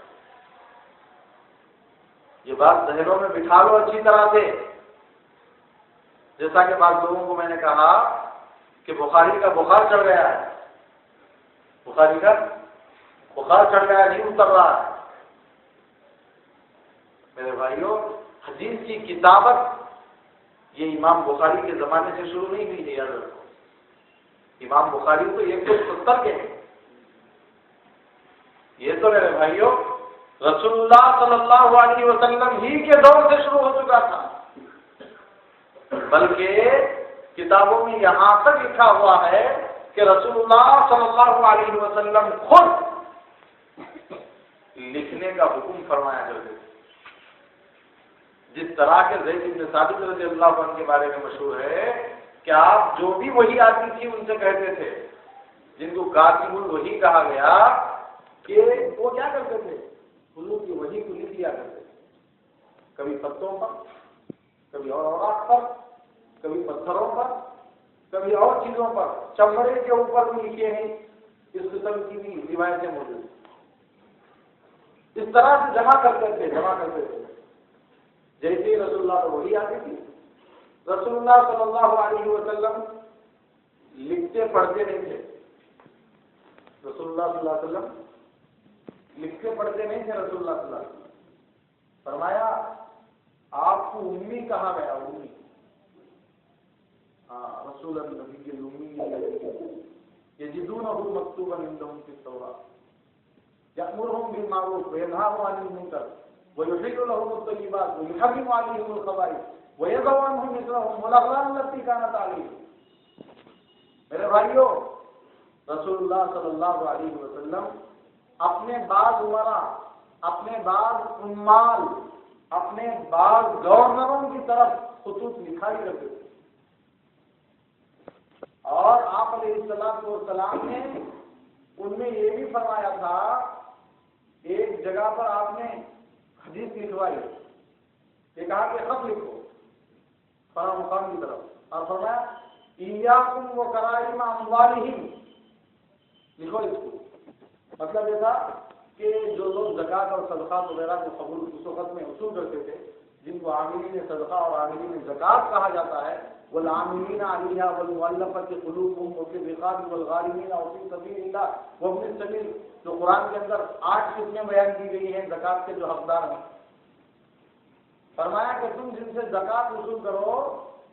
یہ بات ذہنوں میں بٹھا لو اچھی طرح سے. جیسا کہ بعض لوگوں کو میں نے کہا کہ بخاری کا بخار چڑھ گیا ہے, بخاری کا بخار چڑھ گیا, نہیں اتر رہا ہے. میرے بھائیوں, حدیث کی کتابت یہ امام بخاری کے زمانے سے شروع نہیں ہوئی ہے. یاد رکھو, امام بخاری تو 170 کے ہیں. یہ تو میرے بھائیوں رسول اللہ صلی اللہ علیہ وسلم ہی کے دور سے شروع ہو چکا تھا, بلکہ کتابوں میں یہاں تک لکھا ہوا ہے کہ رسول اللہ صلی اللہ علیہ وسلم خود لکھنے کا حکم فرمایا کرتے تھے. جس طرح کے زید بن ثابت رضی اللہ عنہ کے بارے میں مشہور ہے کہ آپ جو بھی وحی آتی تھی ان سے کہتے تھے, جن کو کاتب الوحی کہا گیا, کہ وہ کیا کرتے تھے, حضور کی وحی کو لکھ دیا کرتے تھے. کبھی پتوں پر, کبھی اور اوراق پر, کبھی پتھروں پر, کبھی اور چیزوں پر, چمڑے کے اوپر بھی لکھے ہیں. اس قسم کی بھی روایتیں موجود ہیں. اس طرح سے جمع کرتے تھے. جیسے رسول اللہ کو وحی آتی تھی, رسول اللہ صلی اللہ علیہ وسلم لکھتے پڑھتے نہیں تھے. رسول اللہ صلی اللہ علیہ وسلم لکھتے پڑھتے نہیں تھے. رسول اللہ صلی اللہ علیہ وسلم فرمایا آپ کو امی کہا گیا, امی. رسول النبی کے امی یجدونہ مکتوبا عندهم فی التوراۃ یأمرهم بالمعروف وینہاهم عن المنکر ویحل لهم الطیبات ویحرم علیہم الخبائث ویضع عنہم اصرهم والاغلال التي كانت علیہم. میرے بھائیوں, رسول اللہ صلی اللہ علیہ وسلم اپنے بعض عمراء, اپنے بعض عمال, اپنے بعض گورنروں کی طرف خطوط لکھائی کرتے تھے. اور آپ علیہ السلام نے ان میں یہ بھی فرمایا تھا, ایک جگہ پر آپ نے حدیث لکھوائی, یہ کہا کہ خط لکھو فلاں مقام کی طرف, اور فرمایا ایاکم وکرائم اموالہم, لکھو اس کو. مطلب یہ تھا کہ جو لوگ زکوٰۃ اور صدقات وغیرہ کو قبول اس وقت میں وصول کرتے تھے, جن کو عاملین صدقہ اور عاملین زکوٰۃ کہا جاتا ہے, والعاملین علیہا والمؤلفۃ قلوبہم وفی الرقاب والغارمین وفی سبیل اللہ وابن السبیل, جو قرآن کے اندر 8 قسمیں بیان کی گئی ہیں زکوٰۃ کے جو حقدار ہیں. فرمایا کہ تم جن سے زکوٰۃ وصول کرو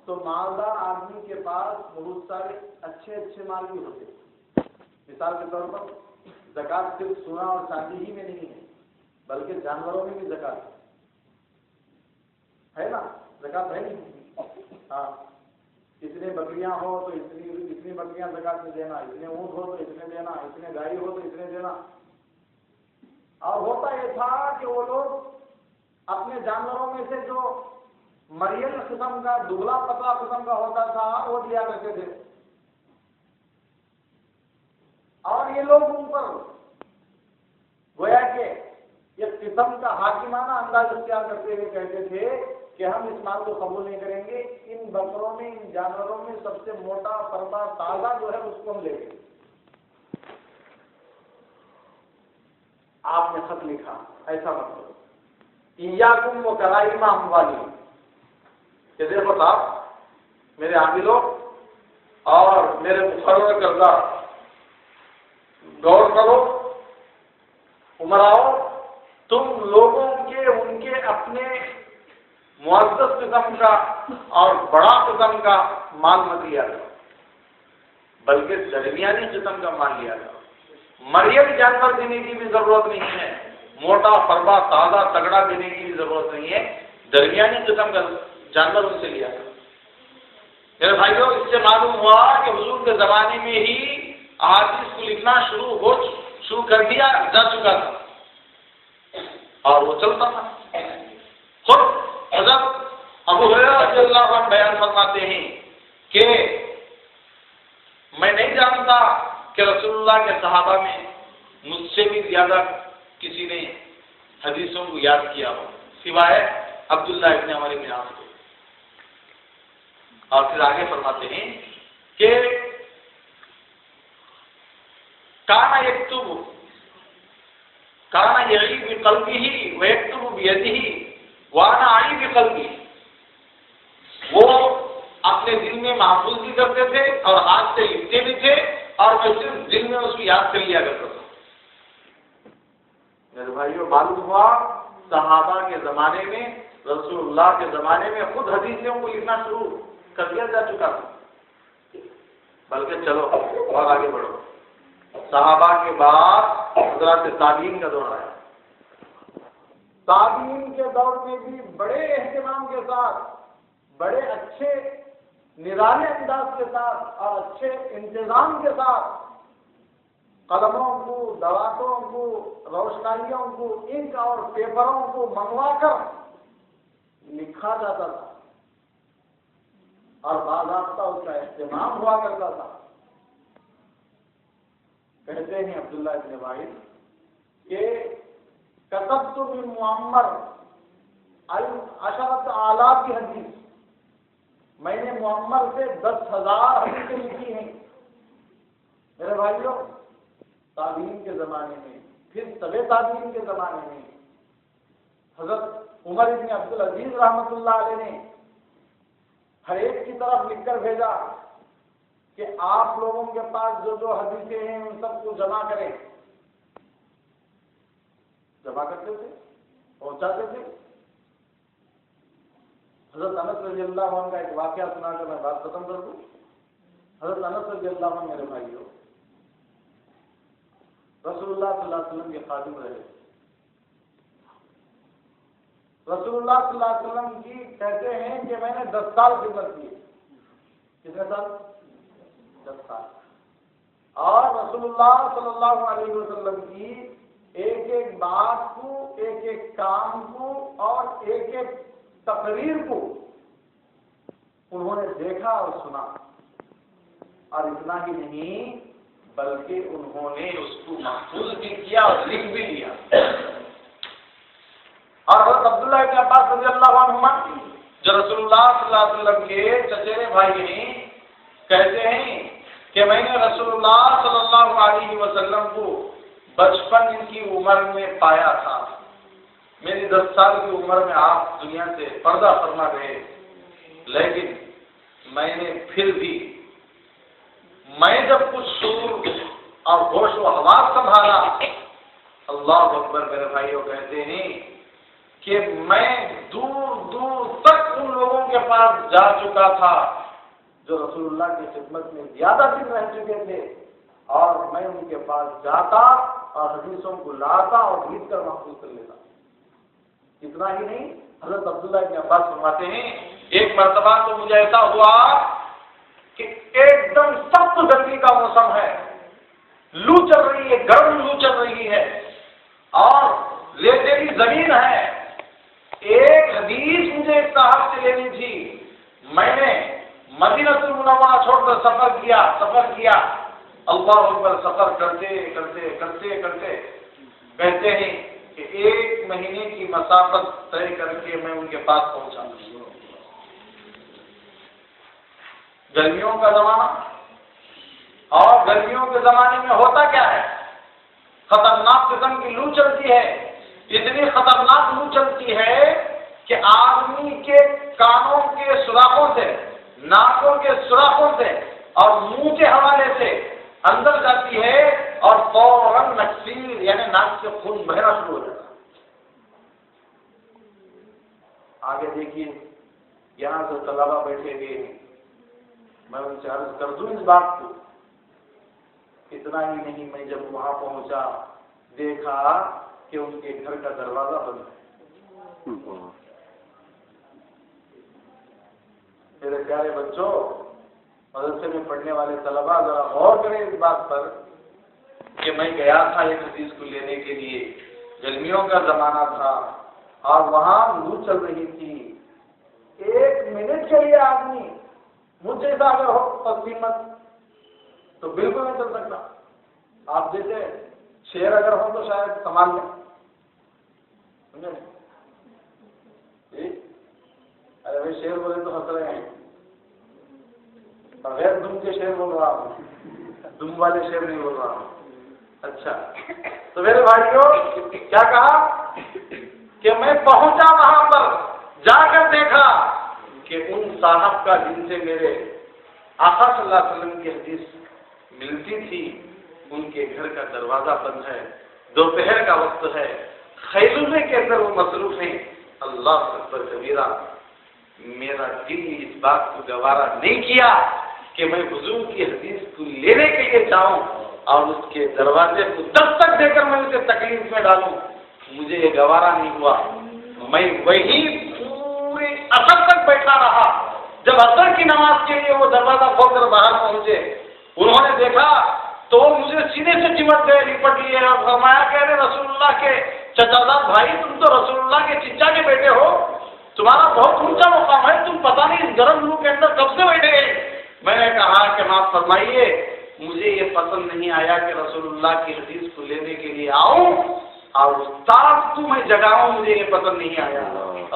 تو مالدار آدمی کے پاس بہت سارے اچھے مال بھی ہوتے ہیں. مثال کے طور پر زکوٰۃ صرف سونا اور چاندی ہی میں نہیں ہے, بلکہ جانوروں میں بھی زکوٰۃ ہے نا. زکوٰۃ ہے نہیں, ہاں, اتنے بکریاں ہو تو اتنی بکریاں زکوٰۃ میں دینا, اتنے اونٹ ہو تو اتنے دینا, اتنے گائے ہو تو اتنے دینا. اور ہوتا یہ تھا کہ وہ لوگ اپنے جانوروں میں سے جو مریل قسم کا, دبلا پتلا قسم کا ہوتا تھا وہ دیا کرتے تھے. اور یہ لوگ ان پر گویا کہ ایک قسم کا حاکمانہ انداز اختیار کرتے ہوئے کہتے تھے کہ ہم اس مال کو قبول نہیں کریں گے, ان بکروں میں, ان جانوروں میں سب سے موٹا, فرما, تازہ جو ہے اس کو ہم لیں گے. آپ نے خط لکھا، ایسا مطلب ایاکم و کرائم اموالی، کہ دیکھو صاحب میرے عاملوں اور میرے مقرر کردہ غور کرو عمراؤ، تم لوگوں کے ان کے اپنے معزز قسم کا اور بڑا قسم کا مال مت لیا کرو، بلکہ درمیانی قسم کا مال لیا کرو۔ مریم جانور دینے کی بھی ضرورت نہیں ہے، موٹا فربا تازہ تگڑا دینے کی بھی ضرورت نہیں ہے، درمیانی قسم کا جانور ان سے لیا کرو۔ میرے بھائیوں، اس سے معلوم ہوا کہ حضور کے زمانے میں ہی احادیث کو لکھنا شروع کر دیا جا چکا تھا اور وہ چلتا تھا۔ خود حضرت ابو ہریرہ رضی اللہ عنہ بیان فرماتے ہیں کہ میں نہیں جانتا کہ رسول اللہ کے صحابہ میں مجھ سے بھی زیادہ کسی نے حدیثوں کو یاد کیا ہو سوائے عبداللہ ابن عمر بن عاص کے۔ اور پھر آگے فرماتے ہیں کہ کانا یکتب کانا یعی بقلبہ ویکتب بیدہ وانا اعی بقلبی، وہ اپنے دل میں محفوظ بھی کرتے تھے اور ہاتھ سے لکھتے بھی تھے، اور میں صرف دل میں اس کو یاد کر لیا کرتا تھا۔ میرے بھائیوں، معلوم ہوا صحابہ کے زمانے میں، رسول اللہ کے زمانے میں خود حدیثوں کو لکھنا شروع کر دیا جا چکا تھا۔ بلکہ چلو اور آگے بڑھو، صحابہ کے بعد حضرات تابعین کا دور آیا۔ تابعین کے دور میں بھی بڑے اہتمام کے ساتھ، بڑے اچھے نرالے انداز کے ساتھ اور اچھے انتظام کے ساتھ قلموں کو، دواتوں کو، روشنائیوں کو، انک اور پیپروں کو منگوا کر لکھا جاتا تھا اور باضابطہ اس کا اہتمام ہوا کرتا تھا۔ کہتے ہیں عبداللہ ابن وائل کہ کتبت من معمر 10,000 حدیث، میں نے معمر سے 10,000 حدیثیں لکھی ہیں۔ میرے بھائیوں، تابعین کے زمانے میں، پھر طبع تابعین کے زمانے میں حضرت عمر بن عبدالعزیز رحمۃ اللہ علیہ نے ہر ایک کی طرف لکھ کر بھیجا کہ آپ لوگوں کے پاس جو جو حدیثیں ہیں ان سب کو جمع کریں۔ جمع کرتے تھے، پہنچاتے تھے۔ حضرت انس رضی اللہ عنہ کا ایک واقعہ سنا کر میں بات ختم کر دوں۔ حضرت انس رضی اللہ عنہ میرے بھائیوں رسول اللہ صلی اللہ علیہ وسلم کے خادم رہے۔ رسول اللہ صلی اللہ علیہ وسلم کی کہتے ہیں کہ میں نے 10 سال خدمت کی۔ کتنے سال؟ 10 سال۔ اور رسول اللہ صلی اللہ علیہ وسلم کی ایک ایک بات کو، ایک ایک کام کو اور ایک ایک تقریر کو انہوں نے دیکھا اور سنا، اور اتنا ہی نہیں بلکہ انہوں نے اس کو محفوظ بھی کیا اور لکھ بھی لیا۔ اور حضرت عبداللہ ابن عباس رضی اللہ عنہما جو رسول اللہ صلی اللہ علیہ وسلم کے چچیرے بھائی ہیں، کہتے ہیں کہ میں نے رسول اللہ صلی اللہ علیہ وسلم کو بچپن کی عمر میں پایا تھا۔ میری 10 سال کی عمر میں آپ دنیا سے پردہ فرما گئے، لیکن میں نے پھر بھی جب کچھ شعور اور ہوش و حواس سنبھالا، اللہ اکبر میرے بھائیوں کہتے ہیں کہ میں دور دور تک ان لوگوں کے پاس جا چکا تھا جو رسول اللہ کی خدمت میں زیادہ دن رہ چکے تھے، اور میں ان کے پاس جاتا اور حدیثوں کو لاتا اور لکھ کر محفوظ کر لیتا۔ اتنا ہی نہیں، حضرت عبداللہ ابن عباس فرماتے ہیں ایک مرتبہ تو مجھے ایسا ہوا کہ ایک دم سخت گرمی کا موسم ہے، لو چل رہی ہے، گرم لو چل رہی ہے، اور ریتیلی زمین ہے۔ ایک حدیث مجھے ایک صاحب سے لینی تھی، میں نے مدینہ المنورہ چھوڑ کر سفر کیا۔ اللہ اکبر، سفر کرتے کرتے کرتے کرتے کہتے ہیں کہ 1 مہینے کی مسافت طے کر کے میں ان کے پاس پہنچا۔ گرمیوں کا زمانہ، اور گرمیوں کے زمانے میں ہوتا کیا ہے، خطرناک قسم کی لو چلتی چلتی ہے کہ آدمی کے کانوں کے سوراخوں سے، ناکوں کے سوراخوں سے اور منہ کے حوالے سے اندر جاتی ہے اور فوراً نکسیر یعنی ناک سے خون بہنا شروع ہو جاتا ہے۔ آگے دیکھیے، یہاں سے طلبا بیٹھے ہوئے ہیں، میں ان سے عرض کر دوں اس بات کو۔ اتنا ہی نہیں، میں جب وہاں پہنچا دیکھا کہ ان کے گھر کا دروازہ بند ہے۔ میرے پیارے بچوں، مدرسے میں پڑھنے والے طلبا، ذرا غور کریں اس بات پر کہ میں گیا تھا ایک حدیث کو لینے کے لیے، گرمیوں کا زمانہ تھا اور وہاں لو چل رہی تھی۔ 1 منٹ کے لیے آدمی مجھ جیسا اگر ہو تقسیمت تو بالکل نہیں چل سکتا۔ آپ جیسے شیر اگر ہو تو شاید سنبھال لیں، سمجھے؟ ارے بھائی شیر بولے تو ہنس رہے ہیں، بغیر دم کے شیر بول رہا ہوں، دم والے شیر نہیں بول رہا ہوں۔ اچھا، تو میرے بھائیوں کیا کہا کہ میں پہنچا وہاں پر، جا کر دیکھا کہ ان صاحب کا جن سے میرے آقا صلی اللہ علیہ وسلم کی حدیث ملتی تھی، ان کے گھر کا دروازہ بند ہے، دوپہر کا وقت ہے، خیمے کے اندر وہ مصروف ہیں۔ اللہ اکبر کبیرہ، میرا دل اس بات کو گوارا نہیں کیا کہ میں حضور کی حدیث کو لینے کے لیے جاؤں اور اس کے دروازے کو دستک دے کر میں اسے تکلیف میں ڈالوں۔ مجھے یہ گوارا نہیں ہوا، میں وہی پورے عصر تک بیٹھا رہا۔ جب عصر کی نماز کے لیے وہ دروازہ کھول کر باہر پہنچے، انہوں نے دیکھا تو وہ مجھے سینے سے چمٹ گئے، لپٹ لیے اور فرمایا کہ ارے رسول اللہ کے چچا زاد بھائی، تم تو رسول اللہ کے چچا کے بیٹے ہو، تمہارا بہت اونچا مقام ہے، تم پتہ نہیں اس گرم لو کے اندر کب سے بیٹھے گئے۔ میں نے کہا کہ معاف فرمائیے، مجھے یہ پسند نہیں آیا کہ رسول اللہ کی حدیث کو لینے کے لیے آؤں اور استاد کو میں جگاؤں، مجھے یہ پسند نہیں آیا۔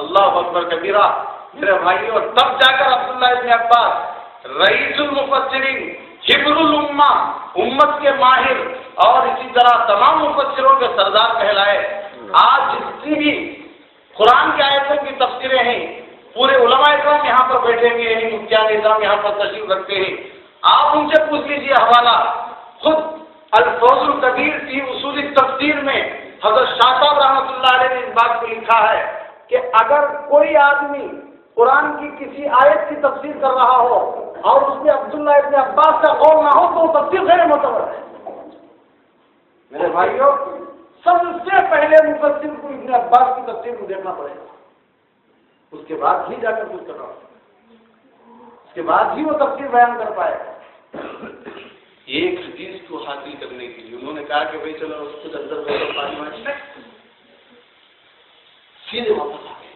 اللہ اکبر کبیرہ، میرے بھائیوں، تب جا کر عبداللہ ابن عباس رئیس المفسرین، حبر الامہ، امت کے ماہر اور اسی طرح تمام مفسروں کے سردار کہلائے۔ آج جتنی بھی قرآن کی آیتوں کی تفسیریں ہیں، پورے علماء اکرام یہاں پر بیٹھے ہوئے ہیں، مفتیان نظام یہاں پر تشریف رکھتے ہیں، آپ ان سے پوچھ لیجیے حوالہ۔ خود الفوز الکبیر فی اصول التفسیر میں حضرت شاہ صاحب رحمۃ اللہ علیہ نے اس بات کو لکھا ہے کہ اگر کوئی آدمی قرآن کی کسی آیت کی تفسیر کر رہا ہو اور اس میں عبداللہ ابن عباس کا قول نہ ہو تو وہ تفسیر غیر معتبر ہے۔ میرے بھائیوں، سب سے پہلے مفسر کو ابن عباس کی تفسیر کو دیکھنا پڑے گا، اس کے بعد ہی جا کر کچھ کرنا ہوگا، اس کے بعد ہی وہ تفسیر بیان کر پائے گا۔ ایک حدیث کو حاصل کرنے کے لیے انہوں نے کہا کہ بھائی چلو اس کو اندر بیٹھو، پانی وانی سیدھے واپس آ گئے۔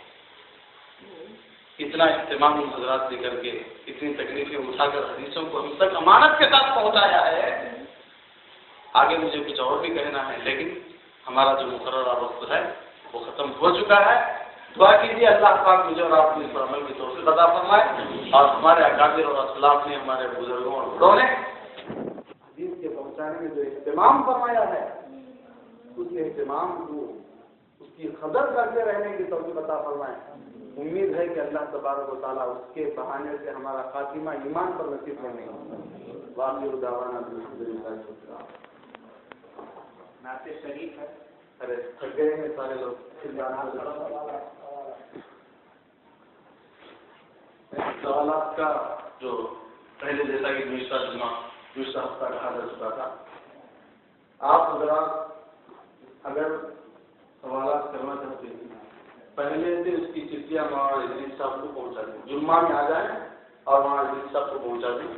اتنا اہتمام حضرات دے کر کے، اتنی تکلیفیں اٹھا کر حدیثوں کو ہم تک امانت کے ساتھ پہنچایا ہے۔ آگے مجھے کچھ اور بھی کہنا ہے، لیکن ہمارا جو مقررہ وقت ہے وہ ختم ہو چکا ہے۔ دعا کیجیے اللہ پاک مجھے اور آپ کو اس پر عمل کی توفیق عطا فرمائے، اور ہمارے اکابر اور اسلاف نے، ہمارے بزرگوں اور بڑوں نے حدیث کے پہنچانے میں جو اہتمام فرمایا ہے، اس اہتمام کو، اس کی قدر کرتے رہنے کی توفیق عطا فرمائے۔ امید ہے کہ اللہ تبارک و تعالیٰ اس کے بہانے سے ہمارا خاتمہ ایمان پر نصیب کرنے گا۔ واخر دعوانا الحمدللہ رب العالمین۔ نعت شریف ہے، ارے تھک گئے ہیں سارے لوگ، سوالات کا جو پہلے جیسا کہ دوسرا ہفتہ کہا جا چکا تھا، آپ حضرات اگر سوالات کرنا چاہتے ہیں پہلے سے اس کی چٹیاں وہاں ادریس صاحب کو پہنچا دیں، جمعہ میں آ جائیں اور وہاں ادریس صاحب کو پہنچا دیں۔